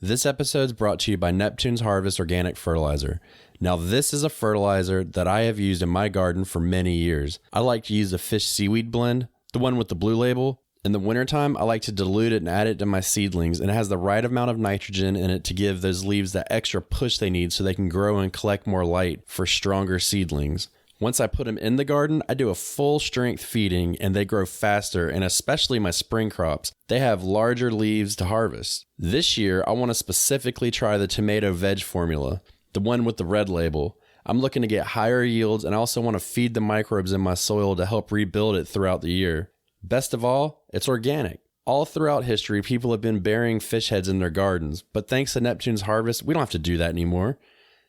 This episode is brought to you by Neptune's Harvest Organic Fertilizer. Now, this is a fertilizer that I have used in my garden for many years. I like to use the fish seaweed blend, the one with the blue label. In the wintertime, I like to dilute it and add it to my seedlings, and it has the right amount of nitrogen in it to give those leaves that extra push they need so they can grow and collect more light for stronger seedlings. Once I put them in the garden, I do a full strength feeding and they grow faster, and especially my spring crops, they have larger leaves to harvest. This year, I want to specifically try the tomato veg formula, the one with the red label. I'm looking to get higher yields, and I also want to feed the microbes in my soil to help rebuild it throughout the year. Best of all, it's organic. All throughout history, people have been burying fish heads in their gardens, but thanks to Neptune's Harvest, we don't have to do that anymore.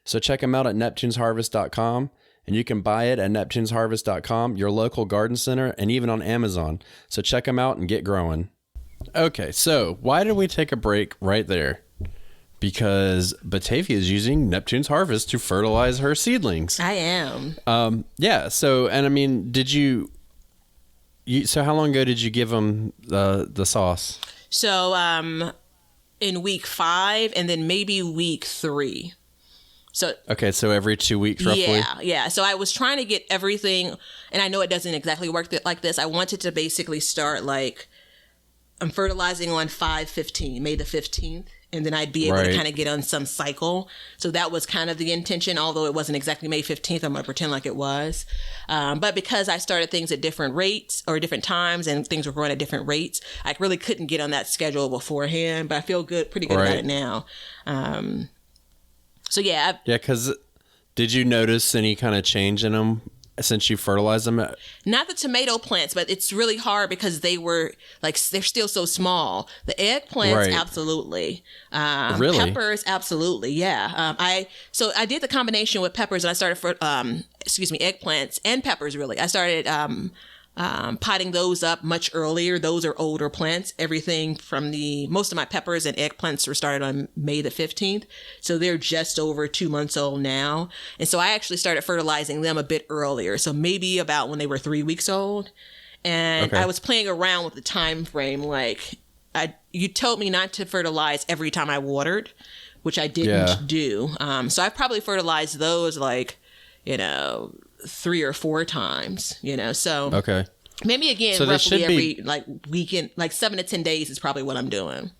So check them out at neptunesharvest.com, and you can buy it at neptunesharvest.com, your local garden center, and even on Amazon. So check them out and get growing. Okay, so why did we take a break right there? Because Batavia is using Neptune's Harvest to fertilize her seedlings.
I am.
Yeah. So, and I mean, so how long ago did you give them the sauce?
So, in week 5 and then maybe week 3. So
okay, so every 2 weeks roughly?
Yeah. So I was trying to get everything, and I know it doesn't exactly work like this. I wanted to basically start like, I'm fertilizing on 5/15, May the 15th. And then I'd be able to kind of get on some cycle. So that was kind of the intention, although it wasn't exactly May 15th. I'm going to pretend like it was. But because I started things at different rates or different times and things were growing at different rates, I really couldn't get on that schedule beforehand. But I feel pretty good about it now. So yeah.
Yeah, because did you notice any kind of change in them since you fertilized them?
Not the tomato plants, but it's really hard because they were like, they're still so small. The eggplants, absolutely.
Really?
Peppers, absolutely. Yeah. I did the combination with peppers, and I started for, eggplants and peppers. Really, I started potting those up much earlier. Those are older plants. Everything from most of my peppers and eggplants were started on May the 15th. So they're just over 2 months old now. And so I actually started fertilizing them a bit earlier. So maybe about when they were 3 weeks old. And I was playing around with the time frame. Like you told me not to fertilize every time I watered, which I didn't do. So I probably fertilized those 3 or 4 times, so maybe again, so roughly every weekend, 7 to 10 days is probably what I'm doing.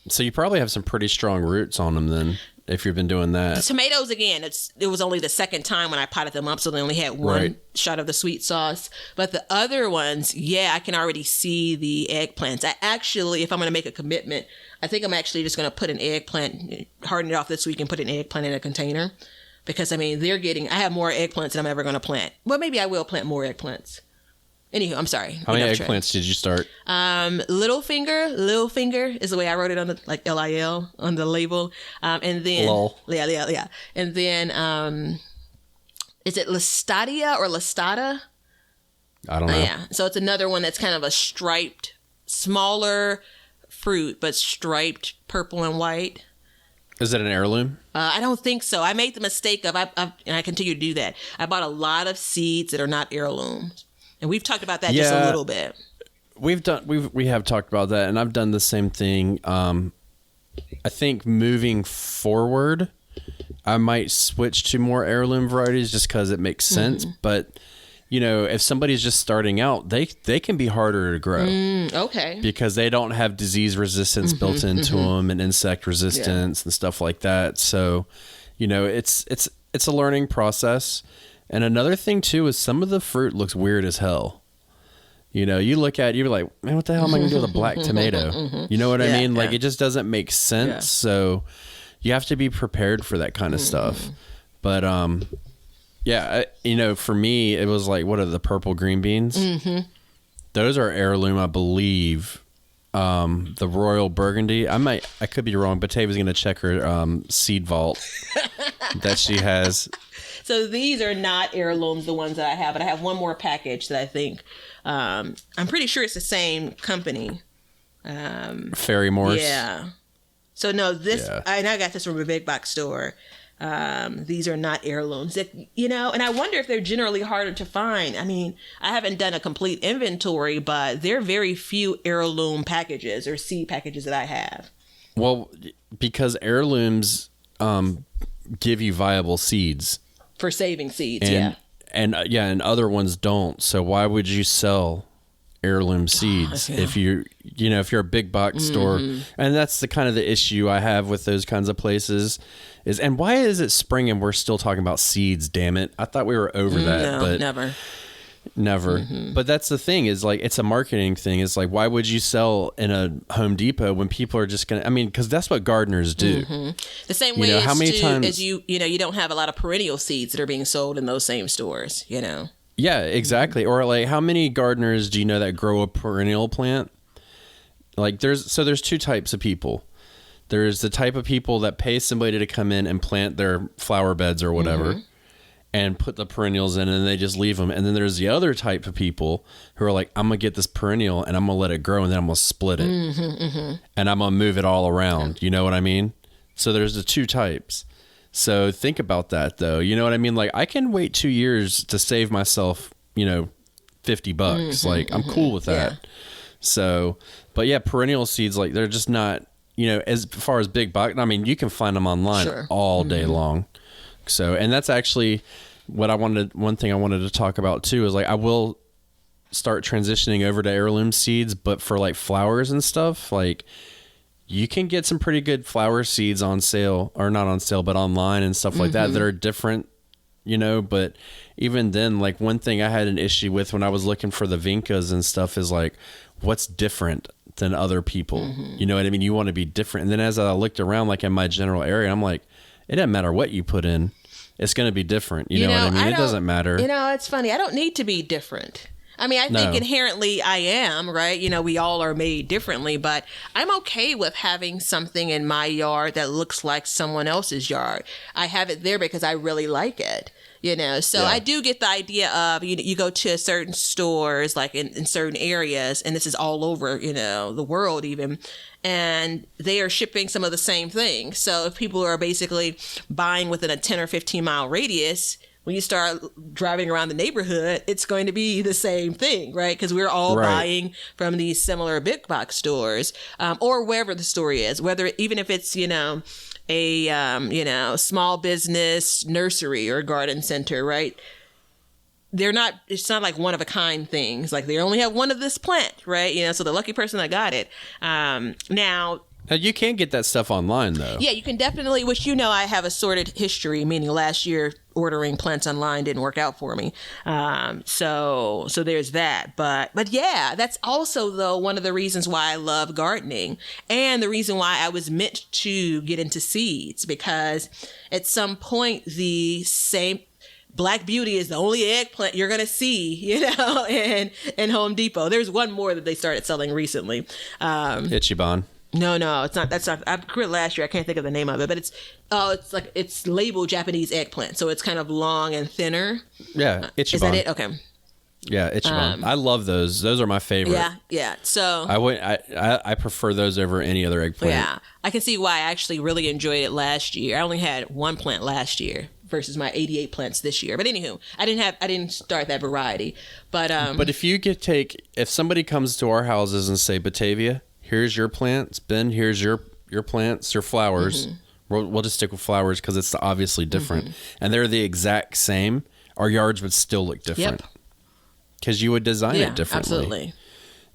So you probably have some pretty strong roots on them then, if you've been doing that.
The tomatoes, again, it was only the second time when I potted them up, so they only had one shot of the sweet sauce. But the other ones, I can already see the eggplants. I actually, if I'm going to make a commitment, I think I'm actually just going to put an eggplant, harden it off this week and put an eggplant in a container. Because, I have more eggplants than I'm ever going to plant. Well, maybe I will plant more eggplants. Anywho, I'm sorry.
How many eggplants did you start?
Little finger is the way I wrote it on the, L-I-L on the label. And then,
Lol.
Yeah. And then, is it Listadia or Listata?
I don't know.
Yeah. So it's another one that's kind of a striped, smaller fruit, but striped purple and white.
Is it an heirloom?
I don't think so. I made the mistake of, and I continue to do that. I bought a lot of seeds that are not heirlooms, and we've talked about that just a little bit.
We have talked about that, and I've done the same thing. I think moving forward, I might switch to more heirloom varieties just because it makes sense. But if somebody's just starting out, they can be harder to grow.
Okay.
Because they don't have disease resistance built into them and insect resistance and stuff like that. So, it's a learning process. And another thing too is some of the fruit looks weird as hell. You look at it, you're like, man, what the hell am I gonna do with a black tomato? You know what I mean? Like it just doesn't make sense. Yeah. So you have to be prepared for that kind of stuff. But for me, it was like, what are the purple green beans? Those are heirloom, I believe. The Royal Burgundy. I could be wrong. Batavia's going to check her seed vault that she has.
So these are not heirlooms, the ones that I have, but I have one more package that I think, I'm pretty sure it's the same company.
Fairy Morse.
Yeah. So no, I got this from a big box store. These are not heirlooms, and I wonder if they're generally harder to find. I haven't done a complete inventory, but there are very few heirloom packages or seed packages that I have.
Well, because heirlooms, give you viable seeds.
For saving seeds,
and other ones don't. So why would you sell heirloom seeds if you're a big box store? And that's the kind of the issue I have with those kinds of places is, and why is it spring and we're still talking about seeds? Damn it! I thought we were over that.
No,
but
never.
But that's the thing is like, it's a marketing thing. It's like, why would you sell in a Home Depot when people are just gonna? I mean, because that's what gardeners do.
The same way
how many times
as you don't have a lot of perennial seeds that are being sold in those same stores.
Yeah, exactly. Or like, how many gardeners do you know that grow a perennial plant? Like there's two types of people. There's the type of people that pay somebody to come in and plant their flower beds or whatever and put the perennials in and they just leave them. And then there's the other type of people who are like, I'm going to get this perennial and I'm going to let it grow and then I'm going to split it. And I'm going to move it all around. You know what I mean? So there's the two types. So think about that though. You know what I mean? Like I can wait 2 years to save myself, $50. Like I'm cool with that. Yeah. So, but yeah, perennial seeds, like they're just not, as far as big box, I mean, you can find them online all day long. So, and that's actually one thing I wanted to talk about too, is like, I will start transitioning over to heirloom seeds, but for like flowers and stuff, like you can get some pretty good flower seeds on sale, or not on sale, but online and stuff like that are different, but even then, like one thing I had an issue with when I was looking for the vincas and stuff is like, what's different than other people? You know what I mean? You want to be different. And then as I looked around, like in my general area, I'm like, it doesn't matter what you put in. It's going to be different. You know what I mean? It doesn't matter.
It's funny. I don't need to be different. I mean, I think inherently I am, right? We all are made differently, but I'm okay with having something in my yard that looks like someone else's yard. I have it there because I really like it. So I do get the idea of, you go to certain stores, like in certain areas, and this is all over, the world even, and they are shipping some of the same things. So if people are basically buying within a 10 or 15 mile radius, when you start driving around the neighborhood, it's going to be the same thing, right? Because we're all buying from these similar big box stores, or wherever the store is, even if it's, a small business nursery or garden center, right? It's not like one of a kind things. Like they only have one of this plant, right? So the lucky person that got it. Now you
can get that stuff online though.
Yeah, you can definitely, which I have a sordid history, meaning last year ordering plants online didn't work out for me. So there's that. But yeah, that's also though one of the reasons why I love gardening and the reason why I was meant to get into seeds, because at some point the same Black Beauty is the only eggplant you're going to see, in Home Depot. There's one more that they started selling recently.
Ichiban.
No, it's not. That's not. I grew it last year. I can't think of the name of it, but it's labeled Japanese eggplant, so it's kind of long and thinner.
Yeah, Ichiban.
Is that it? Okay.
Yeah, Ichiban. I love those. Those are my favorite.
Yeah. So
I prefer those over any other eggplant.
Yeah, I can see why I actually really enjoyed it last year. I only had one plant last year versus my 88 plants this year. But anywho, I didn't start that variety. But
if somebody comes to our houses and say, Batavia, here's your plants, Ben, here's your plants, your flowers. We'll just stick with flowers because it's obviously different. And they're the exact same. Our yards would still look different. Because you would design it differently.
Absolutely.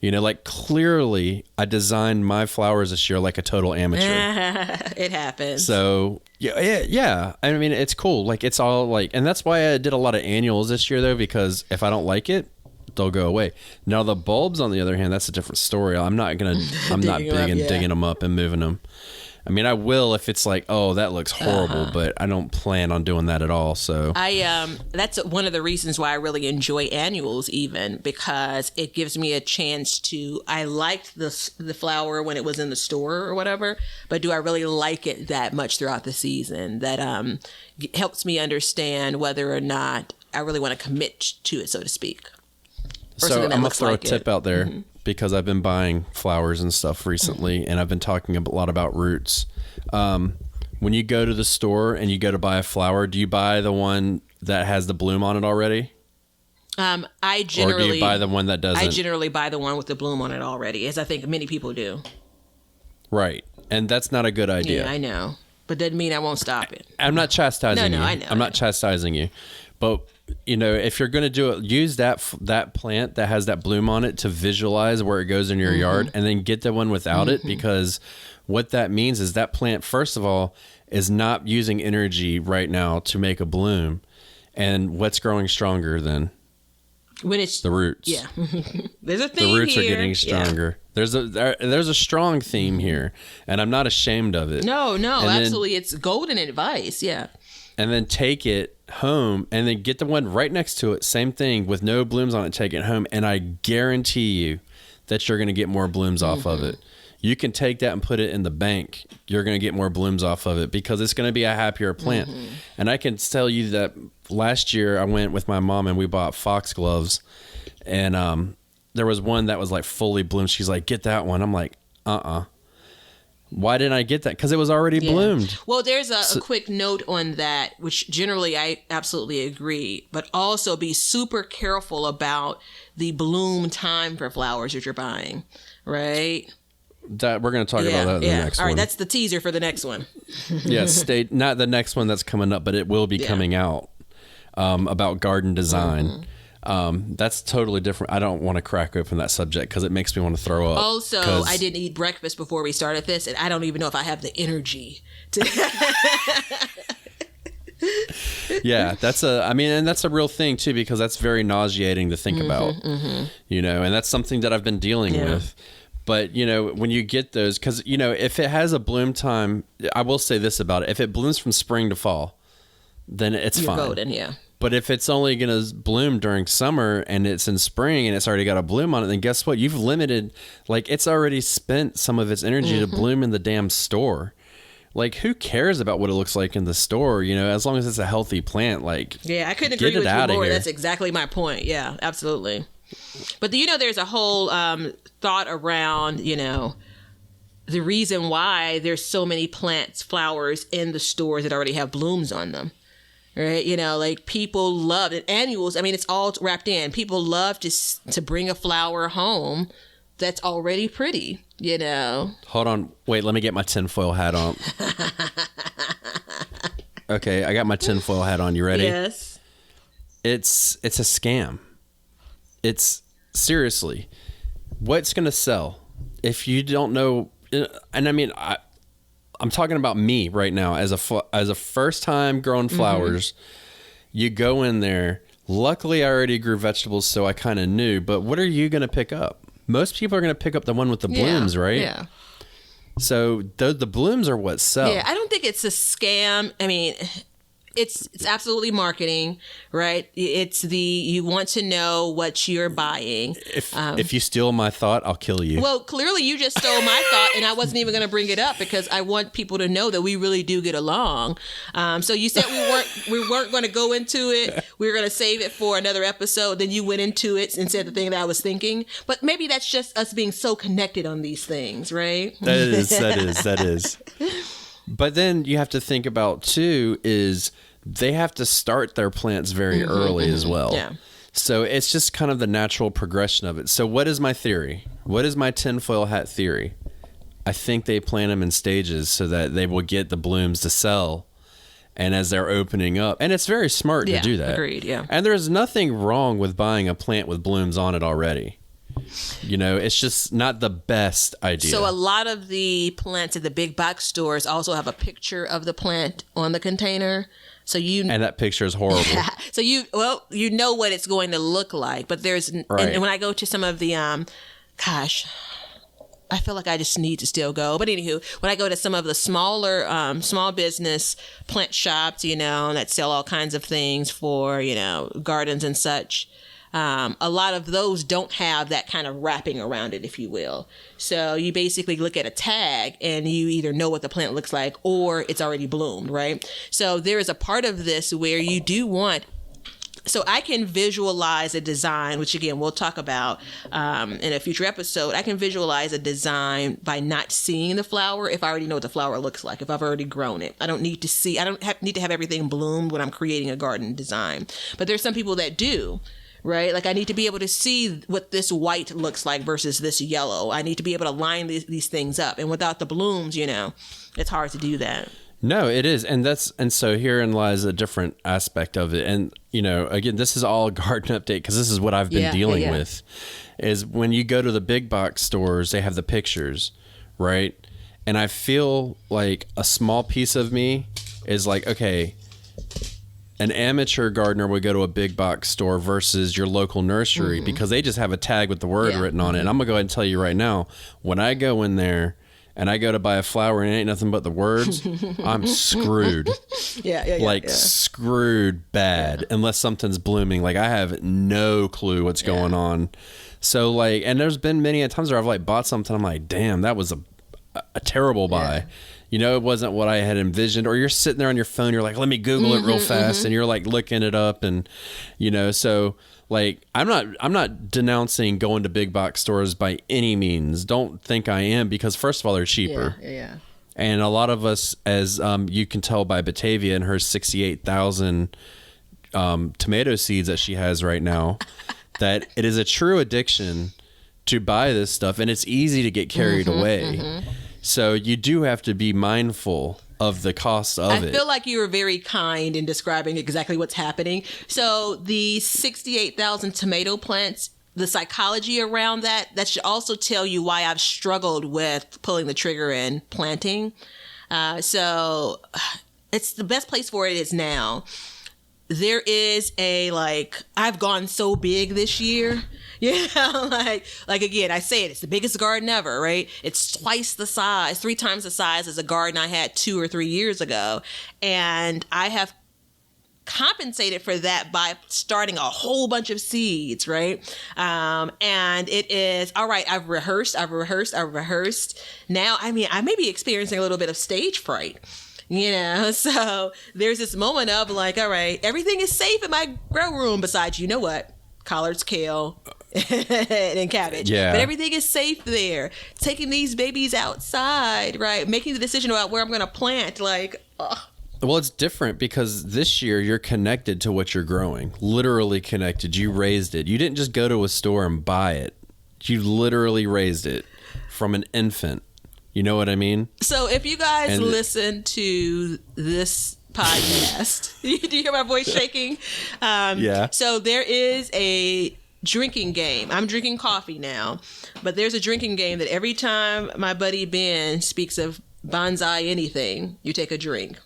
Like clearly I designed my flowers this year like a total amateur.
It happens.
So yeah. I mean, it's cool. Like it's all like, and that's why I did a lot of annuals this year though, because if I don't like it, they'll go away. Now the bulbs, on the other hand, that's a different story. I'm not big in digging them up and moving them. I mean, I will if it's like, oh, that looks horrible, but I don't plan on doing that at all. So
that's one of the reasons why I really enjoy annuals, even because it gives me a chance to. I liked the flower when it was in the store or whatever, but do I really like it that much throughout the season? That helps me understand whether or not I really want to commit to it, so to speak.
So I'm gonna throw a tip out there. Because I've been buying flowers and stuff recently, and I've been talking a lot about roots. When you go to the store and you go to buy a flower, do you buy the one that has the bloom on it already? Or do you buy the one that doesn't?
I generally buy the one with the bloom on it already, as I think many people do.
Right. And that's not a good idea.
Yeah, I know. but doesn't mean I won't stop it.
I'm not chastising you.
I know.
I'm not chastising you. But, if you're going to do it, use that plant that has that bloom on it to visualize where it goes in your yard, and then get the one without it, because what that means is that plant, first of all, is not using energy right now to make a bloom. And what's growing stronger then?
When it's
the roots.
Yeah. There's a theme.
The roots
here.
are getting stronger. Yeah. There's a strong theme here, and I'm not ashamed of it.
No, absolutely. It's golden advice. Yeah.
And then take it home, and then get the one right next to it. Same thing with no blooms on it. Take it home, and I guarantee you that you're going to get more blooms off of it. You can take that and put it in the bank. You're going to get more blooms off of it, because it's going to be a happier plant. And I can tell you that last year I went with my mom and we bought foxgloves, and there was one that was like fully bloomed. She's like, get that one. I'm like, Why didn't I get that? Because it was already bloomed.
Well, there's a quick note on that, which generally I absolutely agree, but also be super careful about the bloom time for flowers that you're buying, right?
That we're going to talk about that in the next one.
All right, that's the teaser for the next one.
Not the next one that's coming up, but it will be coming out, about garden design. That's totally different. I don't want to crack open that subject because it makes me want to throw up.
Also, I didn't eat breakfast before we started this, and I don't even know if I have the energy to.
Yeah, and that's a real thing too, because that's very nauseating to think about, and that's something that I've been dealing with. But, when you get those, because, if it has a bloom time, I will say this about it. If it blooms from spring to fall, then it's fine.
Golden, yeah.
But if it's only going to bloom during summer and it's in spring and it's already got a bloom on it, then guess what? You've limited, it's already spent some of its energy to bloom in the damn store. Who cares about what it looks like in the store, as long as it's a healthy plant,
Yeah, I couldn't agree with you more. That's exactly my point. Yeah, absolutely. But there's a whole thought around, the reason why there's so many flowers in the stores that already have blooms on them. Right? People love it. Annuals, it's all wrapped in. People love to bring a flower home that's already pretty, Hold
on. Wait, let me get my tinfoil hat on. Okay, I got my tinfoil hat on. You ready?
Yes.
It's a scam. It's seriously, what's going to sell if you don't know? And I'm talking about me right now as a first time growing flowers. You go in there. Luckily, I already grew vegetables, so I kind of knew. But what are you going to pick up? Most people are going to pick up the one with the blooms, right?
Yeah.
So the blooms are what sell.
Yeah, I don't think it's a scam. It's absolutely marketing, right? It's you want to know what you're buying.
If you steal my thought, I'll kill you.
Well, clearly you just stole my thought, and I wasn't even going to bring it up because I want people to know that we really do get along. So you said we weren't going to go into it. We were going to save it for another episode. Then you went into it and said the thing that I was thinking. But maybe that's just us being so connected on these things, right?
That is. But then you have to think about too is they have to start their plants very early as well.
Yeah.
So it's just kind of the natural progression of it. So what is my theory? What is my tinfoil hat theory? I think they plant them in stages so that they will get the blooms to sell. And as they're opening up, and it's very smart to do that.
Agreed, yeah.
And there's nothing wrong with buying a plant with blooms on it already. It's just not the best idea.
So a lot of the plants at the big box stores also have a picture of the plant on the container. And
that picture is horrible.
So you know what it's going to look like, but there's
right.
And when I go to some of the I feel like I just need to still go. But anywho, when I go to some of the smaller small business plant shops, that sell all kinds of things for gardens and such. A lot of those don't have that kind of wrapping around it, if you will. So you basically look at a tag and you either know what the plant looks like or it's already bloomed, right? So there is a part of this where you do want. So I can visualize a design, which again, we'll talk about in a future episode. I can visualize a design by not seeing the flower if I already know what the flower looks like, if I've already grown it. I don't need to need to have everything bloomed when I'm creating a garden design. But there's some people that do. Right? I need to be able to see what this white looks like versus this yellow. I need to be able to line these things up. And without the blooms, it's hard to do that.
No, it is. And so herein lies a different aspect of it. And, again, this is all a garden update because this is what I've been dealing with is when you go to the big box stores, they have the pictures, right? And I feel like a small piece of me is like, okay, an amateur gardener would go to a big box store versus your local nursery because they just have a tag with the word written on it. And I'm going to go ahead and tell you right now, when I go in there and I go to buy a flower and it ain't nothing but the words, I'm screwed. Screwed bad unless something's blooming. Like I have no clue what's going on. So and there's been many a times where I've like bought something. I'm like, damn, that was a terrible buy. It wasn't what I had envisioned. Or you're sitting there on your phone, you're like, let me Google it real fast. And you're like looking it up and, so like, I'm not denouncing going to big box stores by any means. Don't think I am because first of all, they're cheaper.
Yeah.
And a lot of us, as you can tell by Batavia and her 68,000 tomato seeds that she has right now, that it is a true addiction to buy this stuff. And it's easy to get carried away. So you do have to be mindful of the cost of it.
I feel like you were very kind in describing exactly what's happening. So the 68,000 tomato plants, the psychology around that should also tell you why I've struggled with pulling the trigger and planting. So it's the best place for it is now. There is I've gone so big this year. Like again, I say it's the biggest garden ever, right? It's twice the size, 3 times the size as a garden I had 2 or 3 years ago. And I have compensated for that by starting a whole bunch of seeds, right? And it is, all right, I've rehearsed. Now, I may be experiencing a little bit of stage fright. So there's this moment of like, all right, everything is safe in my grow room besides, collards, kale, and cabbage.
Yeah.
But everything is safe there. Taking these babies outside, right? Making the decision about where I'm going to plant,
Well, it's different because this year you're connected to what you're growing. Literally connected. You raised it. You didn't just go to a store and buy it. You literally raised it from an infant. You know what I mean?
So if you guys listen to this podcast, do you hear my voice shaking?
Yeah.
So there is a drinking game. I'm drinking coffee now, but there's a drinking game that every time my buddy Ben speaks of bonsai anything, you take a drink.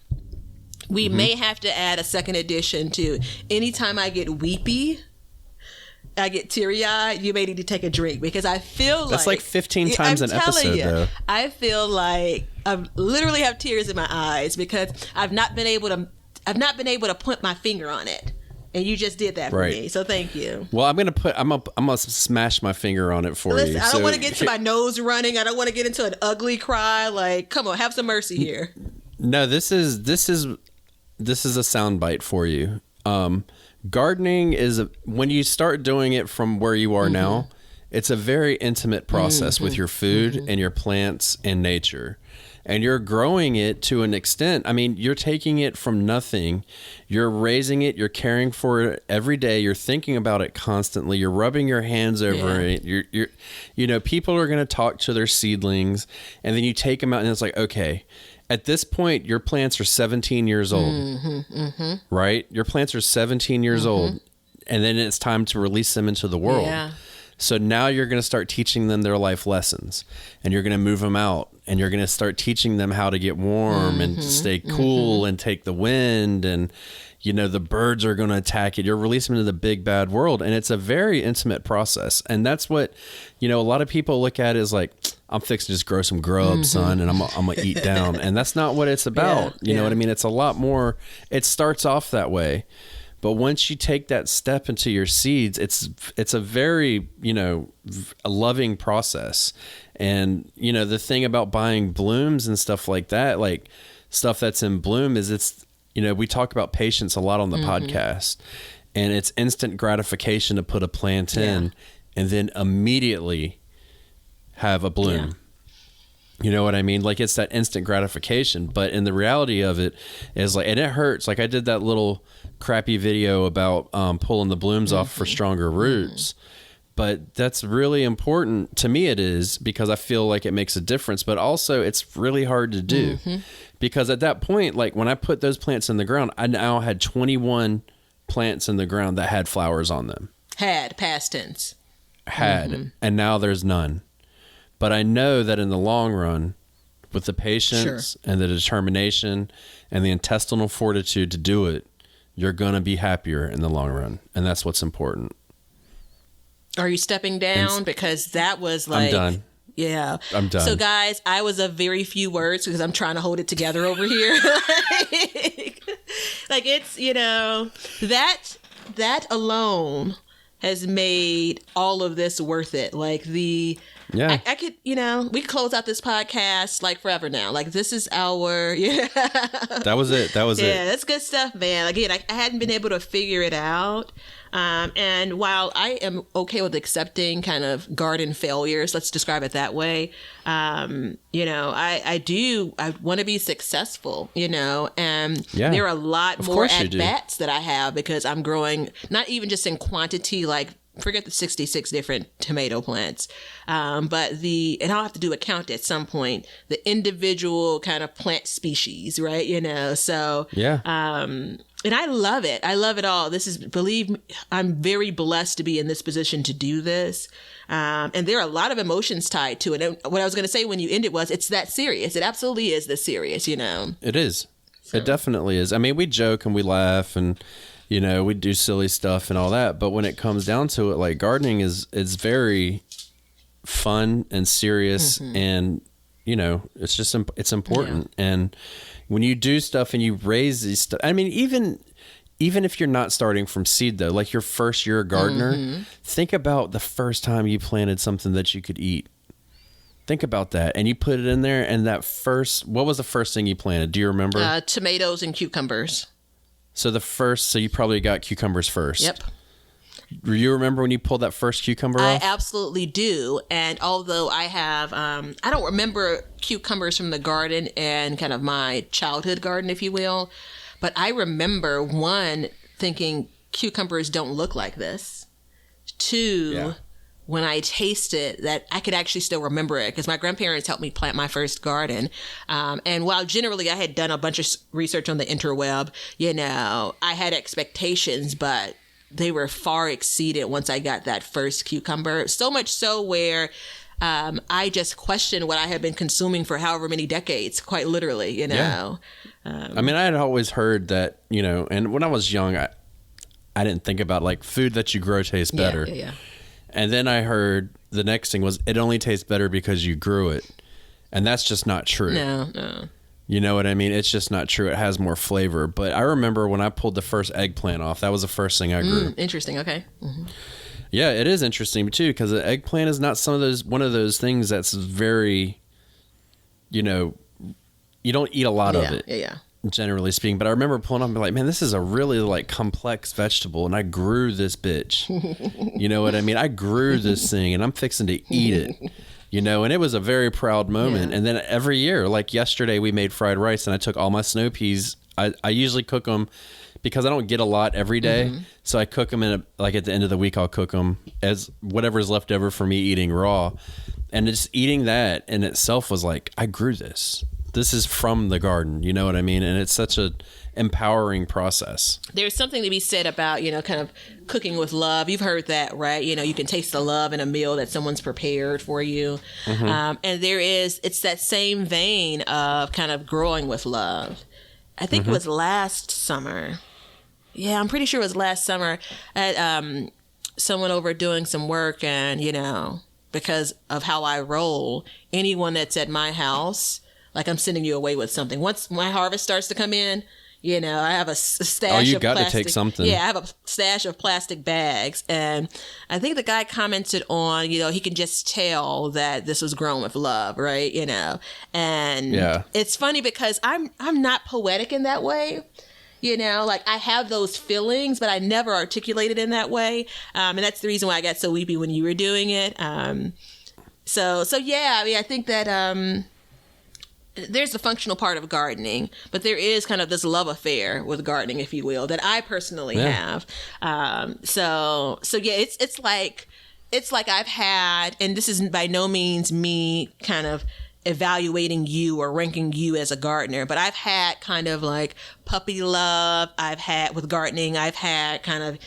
We may have to add a second edition to anytime I get weepy, I get teary-eyed, you may need to take a drink because I feel
that's like 15 times an episode, though.
I feel like I literally have tears in my eyes because I've not been able to put my finger on it. And you just did that for me. So thank you.
Well, I'm gonna smash my finger on it for you.
I don't want to get to my nose running. I don't want to get into an ugly cry. Like, come on, have some mercy here.
No, this is a soundbite for you. Gardening is when you start doing it from where you are now, it's a very intimate process with your food and your plants and nature. And you're growing it to an extent. I mean, you're taking it from nothing. You're raising it. You're caring for it every day. You're thinking about it constantly. You're rubbing your hands over it. You're people are going to talk to their seedlings, and then you take them out, and it's like, okay, at this point, your plants are 17 years old, right? Your plants are 17 years old, and then it's time to release them into the world.
Yeah.
So now you're going to start teaching them their life lessons, and you're going to move them out, and you're going to start teaching them how to get warm and to stay cool and take the wind, and the birds are going to attack it. You're releasing them into the big bad world, and it's a very intimate process. And that's what a lot of people look at as like, I'm fixing to just grow some grubs, son, and I'm gonna eat down. And that's not what it's about. You know what I mean? It's a lot more. It starts off that way. But once you take that step into your seeds, it's a very, a loving process. And, the thing about buying blooms and stuff like that, like stuff that's in bloom is we talk about patience a lot on the podcast, and it's instant gratification to put a plant in and then immediately have a bloom. You know what I mean? Like it's that instant gratification, but in the reality of it is like, and it hurts. Like I did that little crappy video about pulling the blooms off for stronger roots, But that's really important to me. It is, because I feel like it makes a difference, but also it's really hard to do because at that point, like when I put those plants in the ground, I now had 21 plants in the ground that had flowers on them.
Had, past tense.
Had, and now there's none. But I know that in the long run, with the patience and the determination and the intestinal fortitude to do it, you're going to be happier in the long run. And that's what's important.
Are you stepping down? Because that was like...
I'm done.
Yeah.
I'm done.
So guys, I was a very few words because I'm trying to hold it together over here. Like it's, that alone has made all of this worth it. Like I could, we could close out this podcast like forever now. Like this is our,
That was it.
Yeah, that's good stuff, man. Again, I hadn't been able to figure it out. And while I am okay with accepting kind of garden failures, let's describe it that way. I want to be successful, and there are a lot more at bats that I have because I'm growing, not even just in quantity, like forget the 66 different tomato plants. But and I'll have to do a count at some point, the individual kind of plant species, right? So, and I love it. I love it all. Believe me, I'm very blessed to be in this position to do this. And there are a lot of emotions tied to it. And what I was going to say when you ended was, it's that serious. It absolutely is this serious,
It is. So. It definitely is. I mean, we joke and we laugh and, we do silly stuff and all that. But when it comes down to it, like gardening is very fun and serious and, it's important. Yeah. And when you do stuff and you raise these stuff, I mean, even if you're not starting from seed though, like your first year gardener, think about the first time you planted something that you could eat. Think about that. And you put it in there and what was the first thing you planted? Do you remember?
Tomatoes and cucumbers. So
you probably got cucumbers first.
Yep.
Do you remember when you pulled that first cucumber off?
I absolutely do. And although I have, I don't remember cucumbers from the garden and kind of my childhood garden, if you will, but I remember one, thinking cucumbers don't look like this. Two, when I tasted that, I could actually still remember it because my grandparents helped me plant my first garden. And while generally I had done a bunch of research on the interweb, I had expectations, but they were far exceeded once I got that first cucumber. So much so where I just questioned what I had been consuming for however many decades, quite literally,
I mean, I had always heard that, and when I was young, I didn't think about like food that you grow tastes better.
Yeah.
And then I heard the next thing was it only tastes better because you grew it. And that's just not true.
No.
You know what I mean? It's just not true. It has more flavor. But I remember when I pulled the first eggplant off, that was the first thing I grew.
Interesting. Okay. Mm-hmm.
Yeah, it is interesting too, because the eggplant is not one of those things that's very, you don't eat a lot of it.
Yeah.
Generally speaking. But I remember pulling up and be like, man, this is a really like complex vegetable. And I grew this bitch. You know what I mean? I grew this thing and I'm fixing to eat it. And it was a very proud moment. Yeah. And then every year, like yesterday, we made fried rice and I took all my snow peas. I usually cook them because I don't get a lot every day. So I cook them at the end of the week, I'll cook them as whatever's left over for me eating raw. And just eating that in itself was like, I grew this. This is from the garden. You know what I mean? And it's such a empowering process. There's
something to be said about, kind of cooking with love. You've heard that, right? You can taste the love in a meal that someone's prepared for you. And it's that same vein of kind of growing with love. I think it was last summer. Yeah, I'm pretty sure it was last summer. I had someone over doing some work and, because of how I roll, anyone that's at my house, like I'm sending you away with something. Once my harvest starts to come in, I have a stash of plastic.
Oh, you got to take something.
Yeah, I have a stash of plastic bags. And I think the guy commented on, he can just tell that this was grown with love, right? And it's funny because I'm not poetic in that way. Like I have those feelings, but I never articulate it in that way. And that's the reason why I got so weepy when you were doing it. So yeah, I mean, I think that, there's the functional part of gardening, but there is kind of this love affair with gardening, if you will, that I personally have. So yeah, it's like it's like I've had, and this is by no means me kind of evaluating you or ranking you as a gardener, but I've had kind of like puppy love. I've had with gardening, I've had kind of,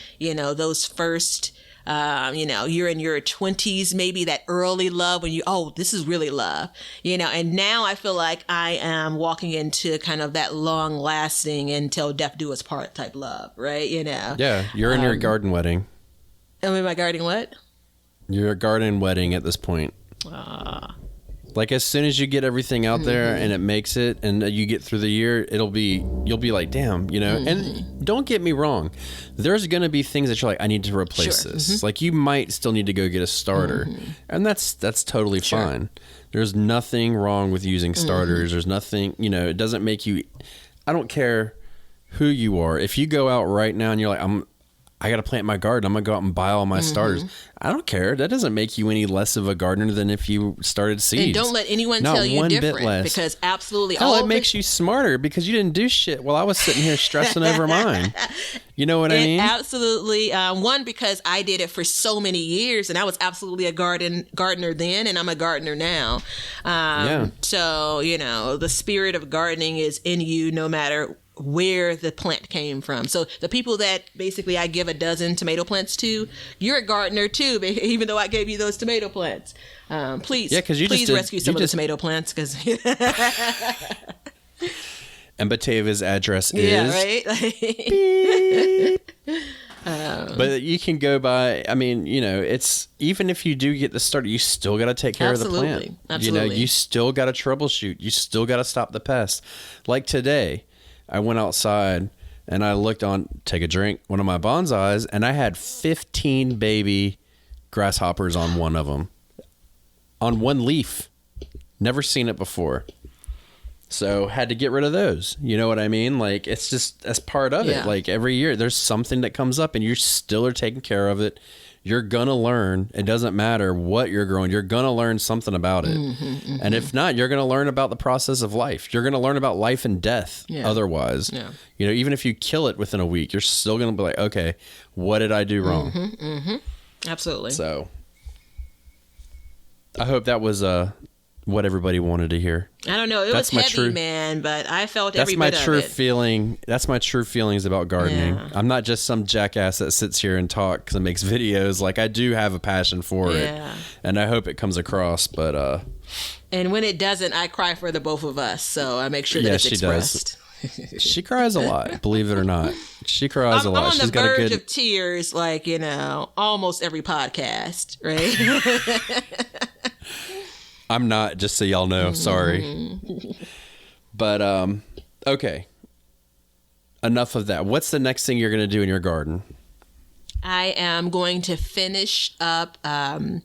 those first, you're in your 20s, maybe that early love when this is really love, and now I feel like I am walking into kind of that long lasting until death do us part type love, right?
Yeah. You're in your garden wedding.
I'm in my garden what?
Your garden wedding at this point. Like as soon as you get everything out there and it makes it and you get through the year, you'll be like, damn, and don't get me wrong. There's going to be things that you're like, I need to replace this. Like you might still need to go get a starter and that's totally fine. There's nothing wrong with using starters. There's nothing, it doesn't make you, I don't care who you are. If you go out right now and you're like, I got to plant my garden. I'm going to go out and buy all my starters. I don't care. That doesn't make you any less of a gardener than if you started seeds.
And don't let anyone tell you different, because absolutely
it makes you smarter because you didn't do shit while I was sitting here stressing over mine. You know what I mean?
Absolutely. One, because I did it for so many years and I was absolutely a gardener then and I'm a gardener now. So, the spirit of gardening is in you no matter where the plant came from. So the people that basically I give a dozen tomato plants to, you're a gardener too, even though I gave you those tomato plants. Please rescue some of the tomato plants because
and Batavia's address is but you can go by, it's even if you do get the starter, you still got to take care of the plant.
Absolutely.
You still got to troubleshoot. You still got to stop the pest. Like today, I went outside and I looked take a drink, one of my bonsais, and I had 15 baby grasshoppers on one of them. On one leaf. Never seen it before. So had to get rid of those. You know what I mean? Like it's just, that's part of it. Like every year there's something that comes up and you still are taking care of it. You're going to learn. It doesn't matter what you're growing. You're going to learn something about it. And if not, you're going to learn about the process of life. You're going to learn about life and death otherwise. Even if you kill it within a week, you're still going to be like, okay, what did I do wrong?
Absolutely.
So I hope that was what everybody wanted to hear.
I don't know. It was heavy, man, but I felt every bit of it.
That's my true feelings about gardening. Yeah. I'm not just some jackass that sits here and talks and makes videos. Like I do have a passion for it, and I hope it comes across. But
and when it doesn't, I cry for the both of us. So I make sure that it's expressed.
She cries a lot, believe it or not. She cries a lot.
I'm on the verge of tears, like almost every podcast, right?
I'm not, just so y'all know. Sorry. But, okay. Enough of that. What's the next thing you're going to do in your garden?
I am going to finish up. I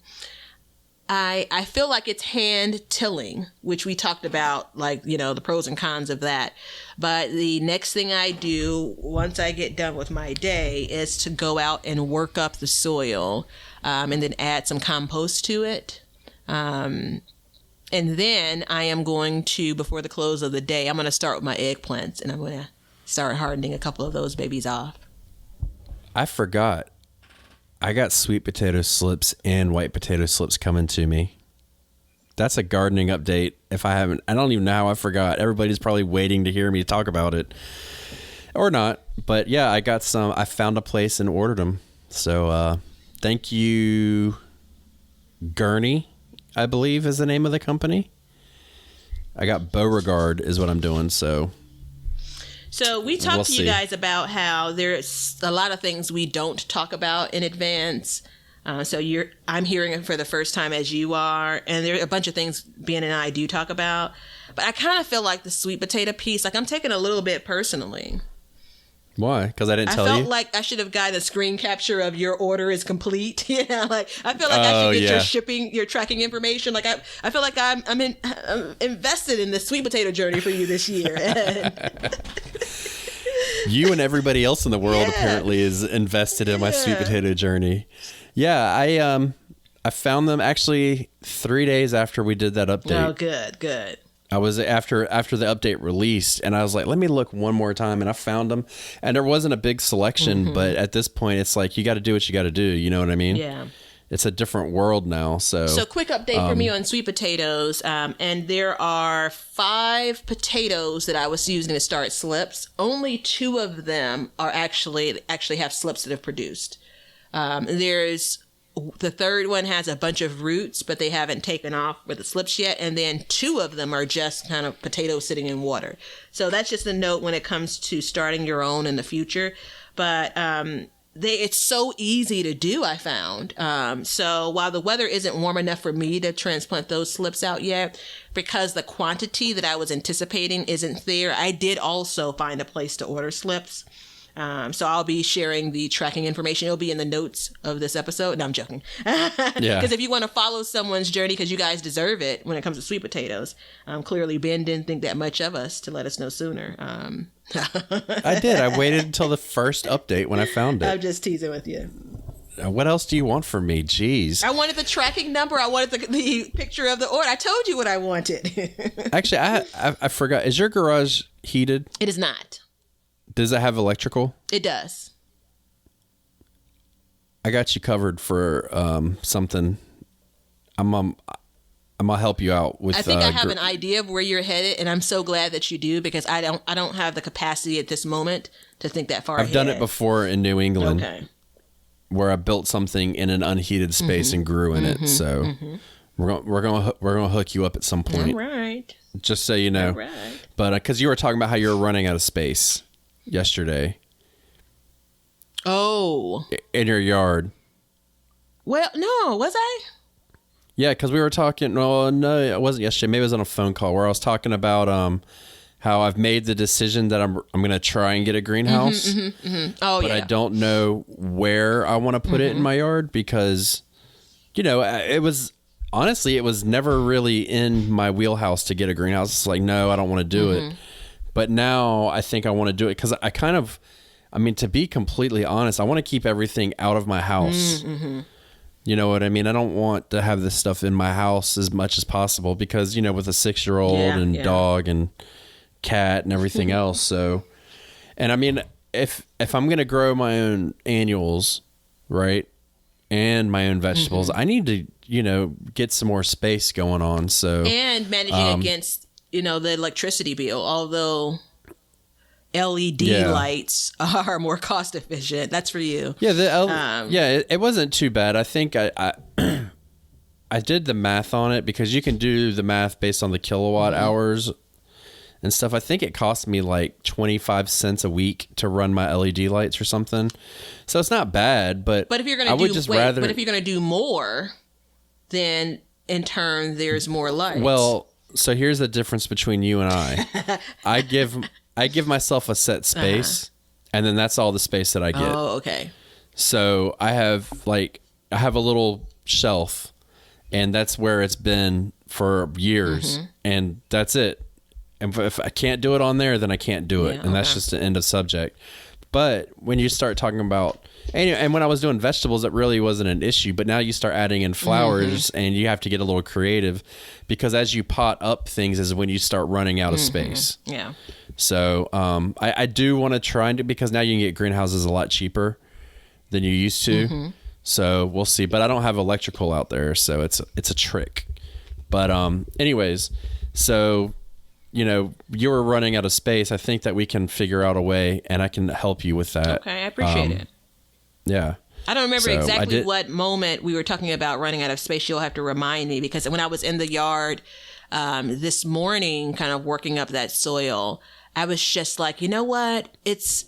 feel like it's hand tilling, which we talked about, like, the pros and cons of that. But the next thing I do once I get done with my day is to go out and work up the soil and then add some compost to it. And then I am going to, before the close of the day, I'm going to start with my eggplants and I'm going to start hardening a couple of those babies off. I
forgot. I got sweet potato slips and white potato slips coming to me. That's a gardening update. I don't even know how I forgot. Everybody's probably waiting to hear me talk about it. Or not. But yeah, I found a place and ordered them. So thank you, Gurney, I believe is the name of the company. I got Beauregard is what I'm doing. So we talked to you guys about how there's a lot of things we don't talk about in advance. I'm hearing it for the first time as you are, and there are a bunch of things Ben and I do talk about. But I kind of feel like the sweet potato piece, like I'm taking a little bit personally. Why? Because I didn't tell you?
I felt like I should have gotten a screen capture of your order is complete. I feel like I should get your tracking information. Like I feel like I'm invested in the sweet potato journey for you this year.
You and everybody else in the world apparently is invested in my sweet potato journey. Yeah, I found them actually 3 days after we did that update.
Oh, good.
I was after the update released, and I was like, let me look one more time, and I found them. And there wasn't a big selection, but at this point, it's like you got to do what you got to do. You know what I mean?
Yeah.
it's a different world now. So
quick update for me on sweet potatoes. And there are 5 potatoes that I was using to start slips. Only 2 of them are actually have slips that have produced. There's the third one has a bunch of roots, but they haven't taken off with the slips yet. And then 2 of them are just kind of potatoes sitting in water. So that's just a note when it comes to starting your own in the future. But it's so easy to do, I found. So while the weather isn't warm enough for me to transplant those slips out yet, because the quantity that I was anticipating isn't there, I did also find a place to order slips. So I'll be sharing the tracking information. It'll be in the notes of this episode. No, I'm joking.
Yeah.
Because if you want to follow someone's journey, because you guys deserve it when it comes to sweet potatoes. Clearly, Ben didn't think that much of us to let us know sooner.
I did. I waited until the first update when I found it.
I'm just teasing with you.
What else do you want from me? Jeez.
I wanted the tracking number. I wanted the picture of the order. I told you what I wanted.
Actually, I forgot. Is your garage heated?
It is not.
Does it have electrical?
It does.
I got you covered for something. I'm gonna help you out with.
I think I have an idea of where you're headed, and I'm so glad that you do, because I don't have the capacity at this moment to think that far.
I've done it before in New England, where I built something in an unheated space and grew in it. So we're gonna hook you up at some point.
All right.
Just so you know.
All right.
But because you were talking about how you were running out of space yesterday.
Oh.
In your yard.
Well, no, was I?
Yeah, because we were talking. Well, no, it wasn't yesterday. Maybe it was on a phone call where I was talking about how I've made the decision that I'm going to try and get a greenhouse.
Oh,
but I don't know where I want to put it in my yard, because, it was never really in my wheelhouse to get a greenhouse. It's like, no, I don't want to do it. But now I think I want to do it because to be completely honest, I want to keep everything out of my house. You know what I mean? I don't want to have this stuff in my house as much as possible because, with a 6-year-old and dog and cat and everything else. So, and if I'm going to grow my own annuals, right, and my own vegetables, I need to, get some more space going on. So,
and managing against, the electricity bill, although LED lights are more cost efficient. That's for you.
Yeah, it wasn't too bad. I think I did the math on it, because you can do the math based on the kilowatt hours and stuff. I think it cost me like 25 cents a week to run my LED lights or something. So it's not bad, but
if you're going to but if you're going to do more, then in turn there's more lights.
Well, so here's the difference between you and I. I give myself a set space, and then that's all the space that I get.
Oh, okay.
So I have a little shelf, and that's where it's been for years, and that's it. And if I can't do it on there, then I can't do it, and that's just the end of subject. But when you start talking about, and when I was doing vegetables, it really wasn't an issue. But now you start adding in flowers, and you have to get a little creative, because as you pot up things is when you start running out of space.
Yeah.
So I do want to try and do, because now you can get greenhouses a lot cheaper than you used to. So we'll see. But I don't have electrical out there, so it's a trick. But anyways, so you were running out of space. I think that we can figure out a way, and I can help you with that.
Okay, I appreciate it.
Yeah.
I don't remember exactly what moment we were talking about running out of space. You'll have to remind me, because when I was in the yard this morning, kind of working up that soil, I was just like, you know what? It's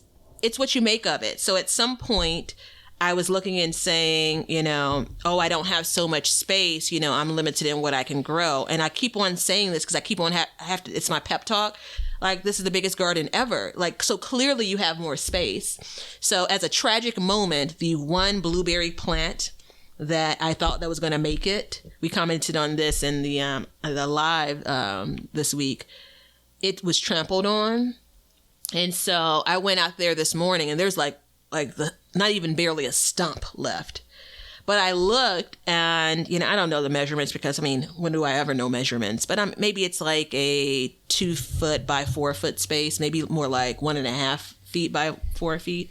what you make of it. So at some point, I was looking and saying, I don't have so much space. I'm limited in what I can grow. And I keep on saying this because I keep on have to. It's my pep talk. Like, this is the biggest garden ever. Like, so clearly you have more space. So as a tragic moment, the one blueberry plant that I thought that was going to make it, we commented on this in the live this week, it was trampled on. And so I went out there this morning, and there's not even barely a stump left. But I looked, and, I don't know the measurements, because, when do I ever know measurements? But maybe it's like a 2 foot by 4 foot space, maybe more like 1.5 feet by 4 feet.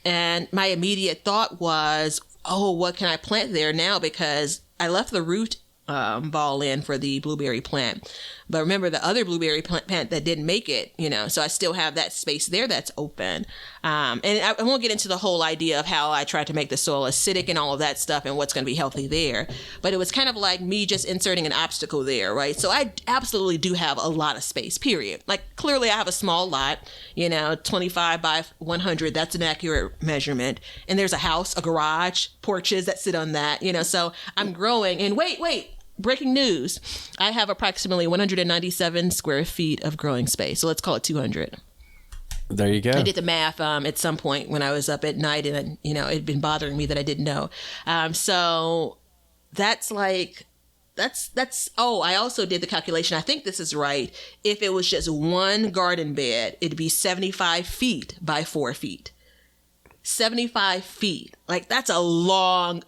And my immediate thought was, oh, what can I plant there now? Because I left the root ball in for the blueberry plant. But remember the other blueberry plant that didn't make it, so I still have that space there that's open. And I won't get into the whole idea of how I tried to make the soil acidic and all of that stuff and what's going to be healthy there. But it was kind of like me just inserting an obstacle there, right? So I absolutely do have a lot of space, period. Like clearly I have a small lot, 25 by 100. That's an accurate measurement. And there's a house, a garage, porches that sit on that, so I'm growing. And wait. Breaking news. I have approximately 197 square feet of growing space. So let's call it 200.
There you go.
I did the math at some point when I was up at night and, it'd been bothering me that I didn't know. So that's I also did the calculation. I think this is right. If it was just one garden bed, it'd be 75 feet by 4 feet. 75 feet. Like that's a long,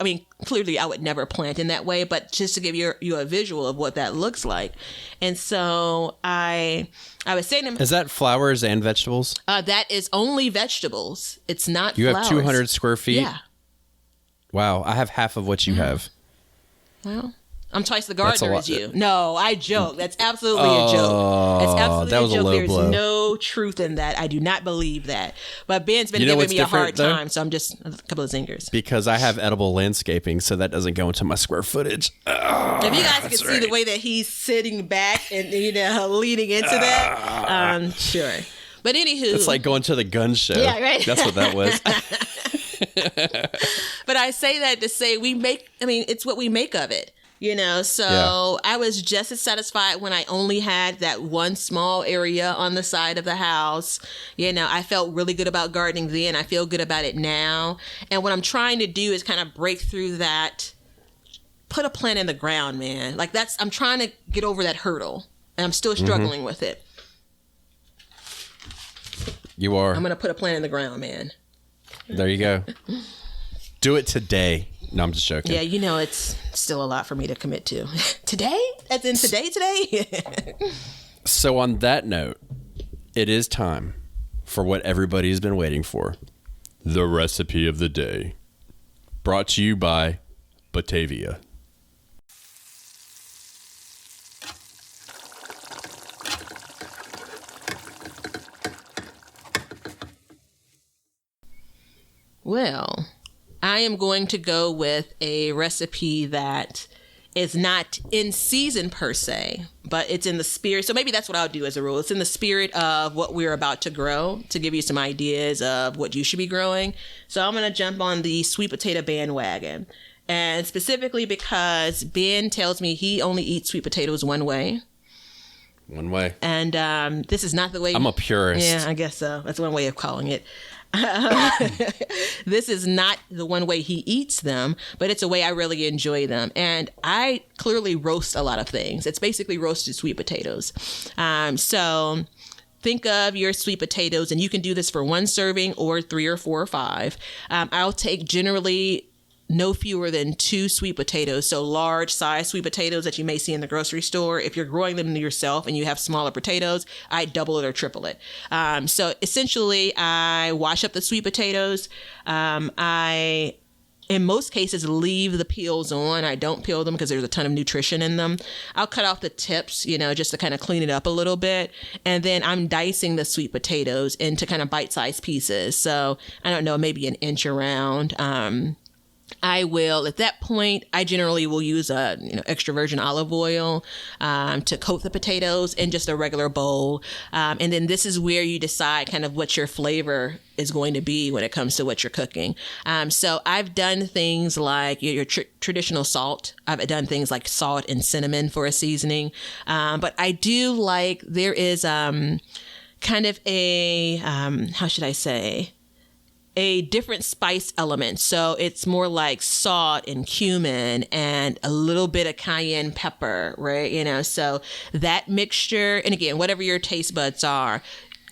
clearly I would never plant in that way, but just to give you a visual of what that looks like. And so I was saying to him,
is that flowers and vegetables?
That is only vegetables. It's not
you
flowers.
have 200 square feet?
Yeah.
Wow. I have half of what you have.
Well, I'm twice the gardener as you. No, I joke. That's absolutely a joke. That's absolutely
that was
a joke.
a low
There's
blow.
no truth in that. I do not believe that. But Ben's been giving me a hard time, so I'm just a couple of zingers.
Because I have edible landscaping, so that doesn't go into my square footage.
If you guys could see the way that he's sitting back and leading into that, sure. But anywho,
it's like going to the gun show.
Yeah, right.
That's what that was.
But I say that to say it's what we make of it. So I was just as satisfied when I only had that one small area on the side of the house. I felt really good about gardening then. I feel good about it now. And what I'm trying to do is kind of break through that, put a plant in the ground, man. Like I'm trying to get over that hurdle and I'm still struggling with it.
You are.
I'm going to put a plant in the ground, man.
There you go. Do it today. No, I'm just joking.
Yeah, it's still a lot for me to commit to. Today? As in today?
So on that note, it is time for what everybody's been waiting for. The recipe of the day. Brought to you by Batavia.
Well, I am going to go with a recipe that is not in season per se, but it's in the spirit. So maybe that's what I'll do as a rule. It's in the spirit of what we're about to grow to give you some ideas of what you should be growing. So I'm going to jump on the sweet potato bandwagon. And specifically because Ben tells me he only eats sweet potatoes one way.
One way.
And this is not the way.
I'm a purist.
Yeah, I guess so. That's one way of calling it. This is not the one way he eats them, but it's a way I really enjoy them. And I clearly roast a lot of things. It's basically roasted sweet potatoes. So think of your sweet potatoes, and you can do this for one serving or 3 or 4 or 5. I'll take generally no fewer than 2 sweet potatoes. So large size sweet potatoes that you may see in the grocery store. If you're growing them yourself and you have smaller potatoes, I double it or triple it. So essentially I wash up the sweet potatoes. I, in most cases, leave the peels on. I don't peel them because there's a ton of nutrition in them. I'll cut off the tips, just to kind of clean it up a little bit. And then I'm dicing the sweet potatoes into kind of bite-sized pieces. So I don't know, maybe an inch around. I will, at that point, I generally will use extra virgin olive oil to coat the potatoes in just a regular bowl. And then this is where you decide kind of what your flavor is going to be when it comes to what you're cooking. So I've done things like your traditional salt. I've done things like salt and cinnamon for a seasoning. But I do like, there is kind of a, how should I say? A different spice element. So it's more like salt and cumin and a little bit of cayenne pepper, right? So that mixture, and again, whatever your taste buds are,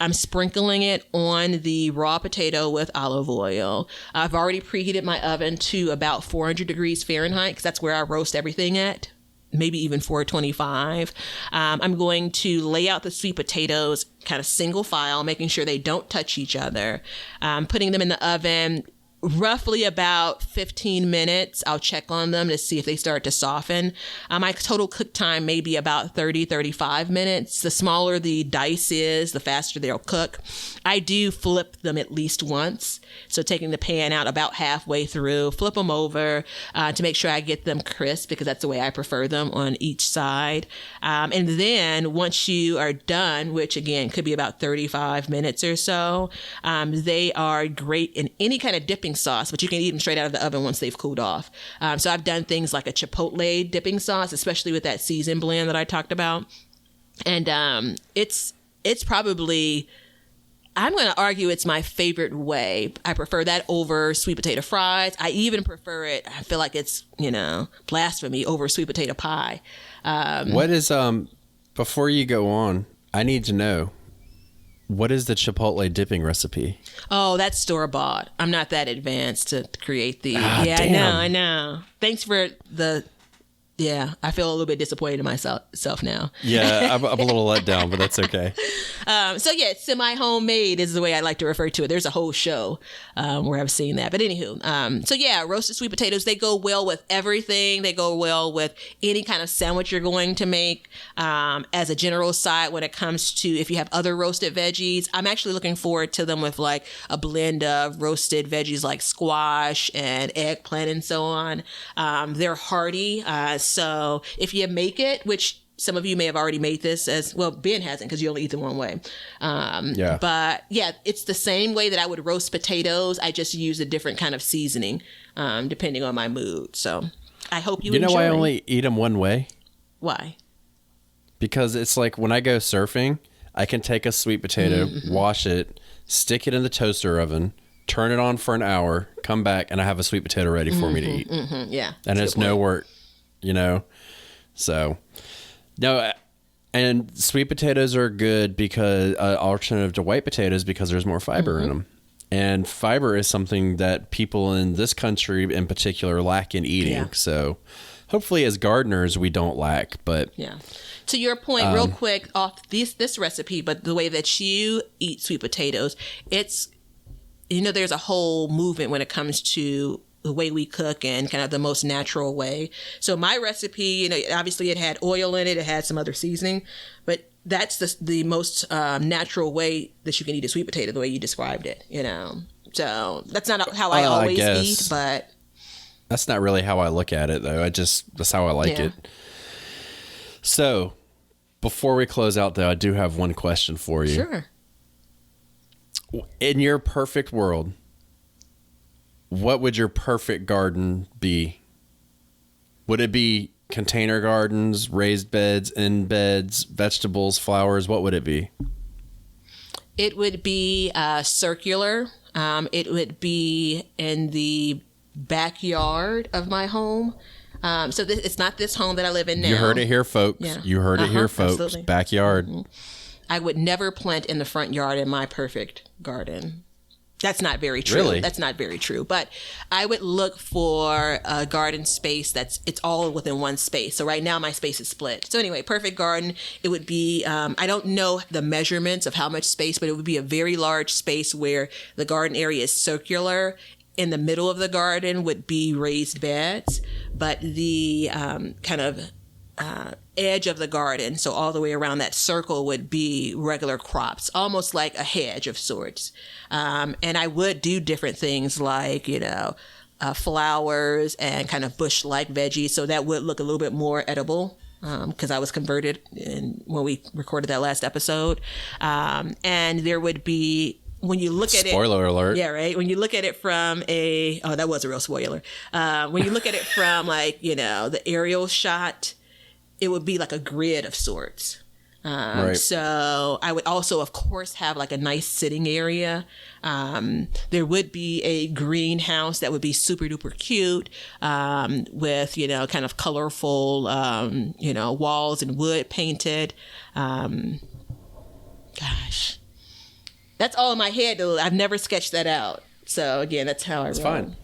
I'm sprinkling it on the raw potato with olive oil. I've already preheated my oven to about 400 degrees Fahrenheit because that's where I roast everything at. Maybe even 425. I'm going to lay out the sweet potatoes kind of single file, making sure they don't touch each other. Putting them in the oven roughly about 15 minutes. I'll check on them to see if they start to soften. My total cook time may be about 35 minutes. The smaller the dice is, the faster they'll cook. I do flip them at least once. So taking the pan out about halfway through, flip them over to make sure I get them crisp, because that's the way I prefer them on each side. And then once you are done, which again could be about 35 minutes or so, they are great in any kind of dipping sauce, but you can eat them straight out of the oven once they've cooled off. So I've done things like a chipotle dipping sauce, especially with that seasoned blend that I talked about. And it's probably, I'm going to argue it's my favorite way. I prefer that over sweet potato fries. I even prefer it, I feel like it's, blasphemy, over sweet potato pie.
What is, before you go on, I need to know, what is the chipotle dipping recipe?
Oh, that's store-bought. I'm not that advanced to create the... yeah,
damn.
I know. Thanks for the... Yeah, I feel a little bit disappointed in myself now.
Yeah, I'm a little let down, but that's okay.
So yeah, semi-homemade is the way I like to refer to it. There's a whole show where I've seen that. But anywho, so yeah, roasted sweet potatoes, they go well with everything. They go well with any kind of sandwich you're going to make. As a general side, when it comes to if you have other roasted veggies, I'm actually looking forward to them with like a blend of roasted veggies like squash and eggplant and so on. They're hearty. So if you make it, which some of you may have already made this as well, Ben hasn't because you only eat them one way.
Yeah.
But yeah, it's the same way that I would roast potatoes. I just use a different kind of seasoning depending on my mood. So I hope you enjoy.
You know why I only eat them one way?
Why?
Because it's like when I go surfing, I can take a sweet potato, wash it, stick it in the toaster oven, turn it on for an hour, come back, and I have a sweet potato ready for me to eat.
Yeah.
And it's no work. So no, and sweet potatoes are good because alternative to white potatoes, because there's more fiber in them, and fiber is something that people in this country in particular lack in eating.
Yeah.
So hopefully as gardeners we don't lack, but
yeah. To your point, real quick off this recipe, but the way that you eat sweet potatoes, it's, there's a whole movement when it comes to the way we cook and kind of the most natural way. So my recipe, obviously it had oil in it. It had some other seasoning, but that's the most natural way that you can eat a sweet potato, the way you described it, So that's not how I always eat, but.
That's not really how I look at it, though. That's how I like it. So before we close out, though, I do have one question for you.
Sure.
In your perfect world, what would your perfect garden be? Would it be container gardens, raised beds, in beds, vegetables, flowers? What would it be?
It would be circular. It would be in the backyard of my home. So it's not this home that I live in now.
You heard it here, folks.
Yeah.
You heard it here, folks.
Absolutely.
Backyard.
I would never plant in the front yard in my perfect garden. That's not very true.
Really?
That's not very true. But I would look for a garden space it's all within one space. So right now my space is split. So anyway, perfect garden, it would be, I don't know the measurements of how much space, but it would be a very large space where the garden area is circular. In the middle of the garden would be raised beds, but the kind of edge of the garden, so all the way around that circle, would be regular crops, almost like a hedge of sorts. And I would do different things like, flowers and kind of bush-like veggies, so that would look a little bit more edible. Because I was converted when we recorded that last episode. And there would be, when you look at it...
Spoiler alert.
Yeah, right? When you look at it from that was a real spoiler. When you look at it from the aerial shot, it would be like a grid of sorts. Right. So I would also, of course, have like a nice sitting area. There would be a greenhouse that would be super duper cute, with, kind of colorful, walls and wood painted. Gosh, that's all in my head, though. I've never sketched that out. So again, that's how I roll.
It's fine.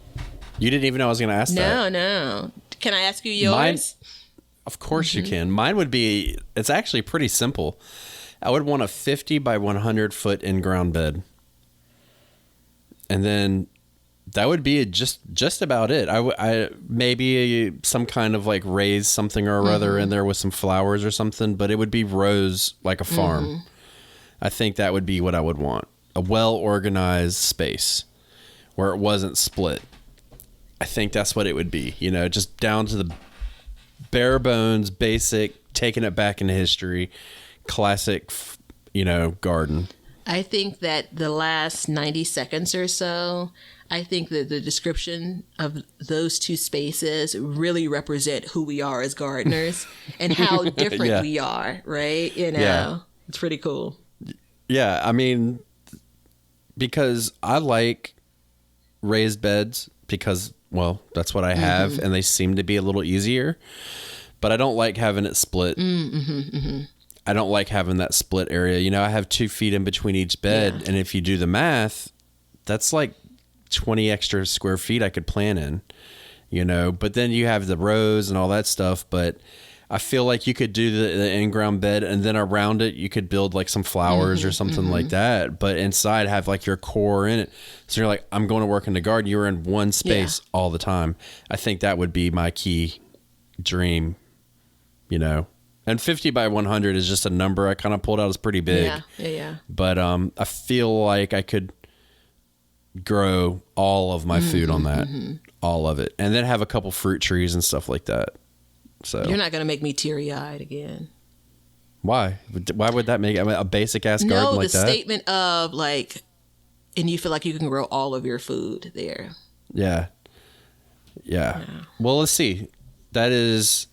You didn't even know I was going to ask that.
No. Can I ask you yours?
Mine, of course you can. Mine would be, it's actually pretty simple. I would want a 50 by 100 foot in-ground bed. And then That would be just about it. I maybe some kind of like raise something or other in there with some flowers or something, but it would be rows like a farm. I think that would be what I would want. A well-organized space where it wasn't split. I think that's what it would be, you know, just down to the bare bones, basic, taking it back into history, classic, you know, garden.
I think that the last 90 seconds or so, I think that the description of those two spaces really represent who we are as gardeners and how different we are, right? You know, it's pretty cool.
Yeah, I mean, because I like raised beds because, well, that's what I have, and they seem to be a little easier, but I don't like having it split. I don't like having that split area. You know, I have 2 feet in between each bed, and if you do the math, that's like 20 extra square feet I could plant in, you know, but then you have the rows and all that stuff. But I feel like you could do the in-ground bed, and then around it, you could build like some flowers or something like that. But inside have like your core in it. So you're like, I'm going to work in the garden. You're in one space all the time. I think that would be my key dream, you know. And 50 by 100 is just a number I kind of pulled out. It's pretty big.
Yeah.
But I feel like I could grow all of my food on that, all of it, and then have a couple fruit trees and stuff like that. So
you're not going to make me teary-eyed again.
Why would that make a basic ass garden like that?
No, the statement of like, and you feel like you can grow all of your food there.
Yeah. Well, let's see. That is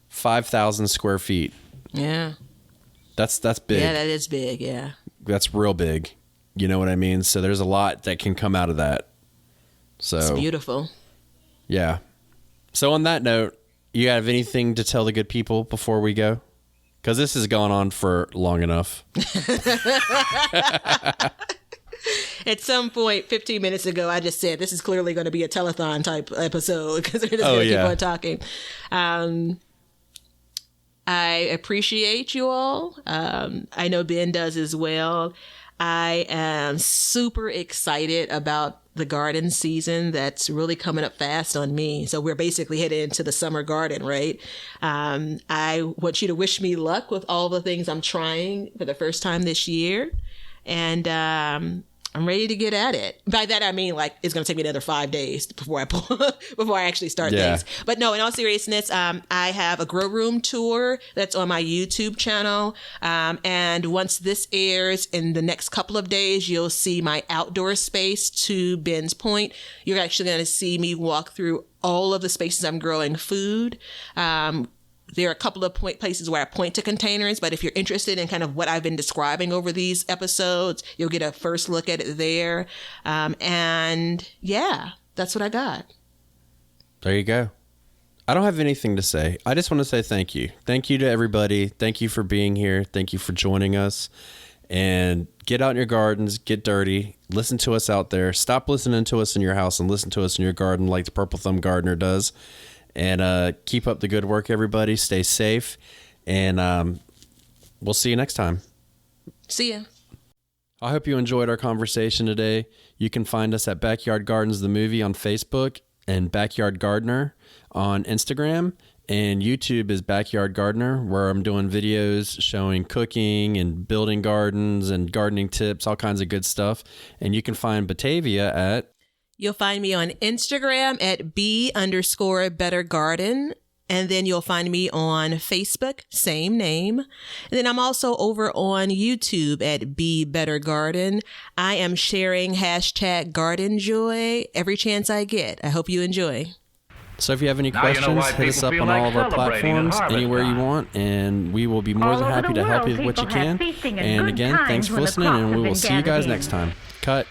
5,000 square feet.
Yeah.
That's big.
Yeah, that is big. Yeah.
That's real big. You know what I mean? So there's a lot that can come out of that. So
it's beautiful.
Yeah. So on that note, you have anything to tell the good people before we go? Because this has gone on for long enough.
At some point, 15 minutes ago, I just said this is clearly going to be a telethon type episode because we're just going to keep on talking. I appreciate you all. I know Ben does as well. I am super excited about the garden season that's really coming up fast on me. So we're basically headed into the summer garden, right? I want you to wish me luck with all the things I'm trying for the first time this year. And I'm ready to get at it. By that, I mean, like, it's going to take me another 5 days before I actually start things. But no, in all seriousness, I have a grow room tour that's on my YouTube channel. And once this airs in the next couple of days, you'll see my outdoor space. To Ben's point, you're actually going to see me walk through all of the spaces I'm growing food. There are a couple of places where I point to containers, but if you're interested in kind of what I've been describing over these episodes, you'll get a first look at it there. And yeah, that's what I got.
There you go. I don't have anything to say. I just want to say thank you. Thank you to everybody. Thank you for being here. Thank you for joining us. And get out in your gardens, get dirty, listen to us out there. Stop listening to us in your house and listen to us in your garden like the Purple Thumb Gardener does. And keep up the good work, everybody. Stay safe. And we'll see you next time.
See ya.
I hope you enjoyed our conversation today. You can find us at Backyard Gardens the Movie on Facebook and Backyard Gardener on Instagram. And YouTube is Backyard Gardener, where I'm doing videos showing cooking and building gardens and gardening tips, all kinds of good stuff. And you can find Batavia at...
You'll find me on Instagram at B_BetterGarden. And then you'll find me on Facebook, same name. And then I'm also over on YouTube at Be Better Garden. I am sharing #GardenJoy every chance I get. I hope you enjoy.
So if you have any questions, hit us up on all of our platforms, anywhere you want, and we will be more than happy to help you with what you can. And again, thanks for listening, and we will see you guys next time. Cut.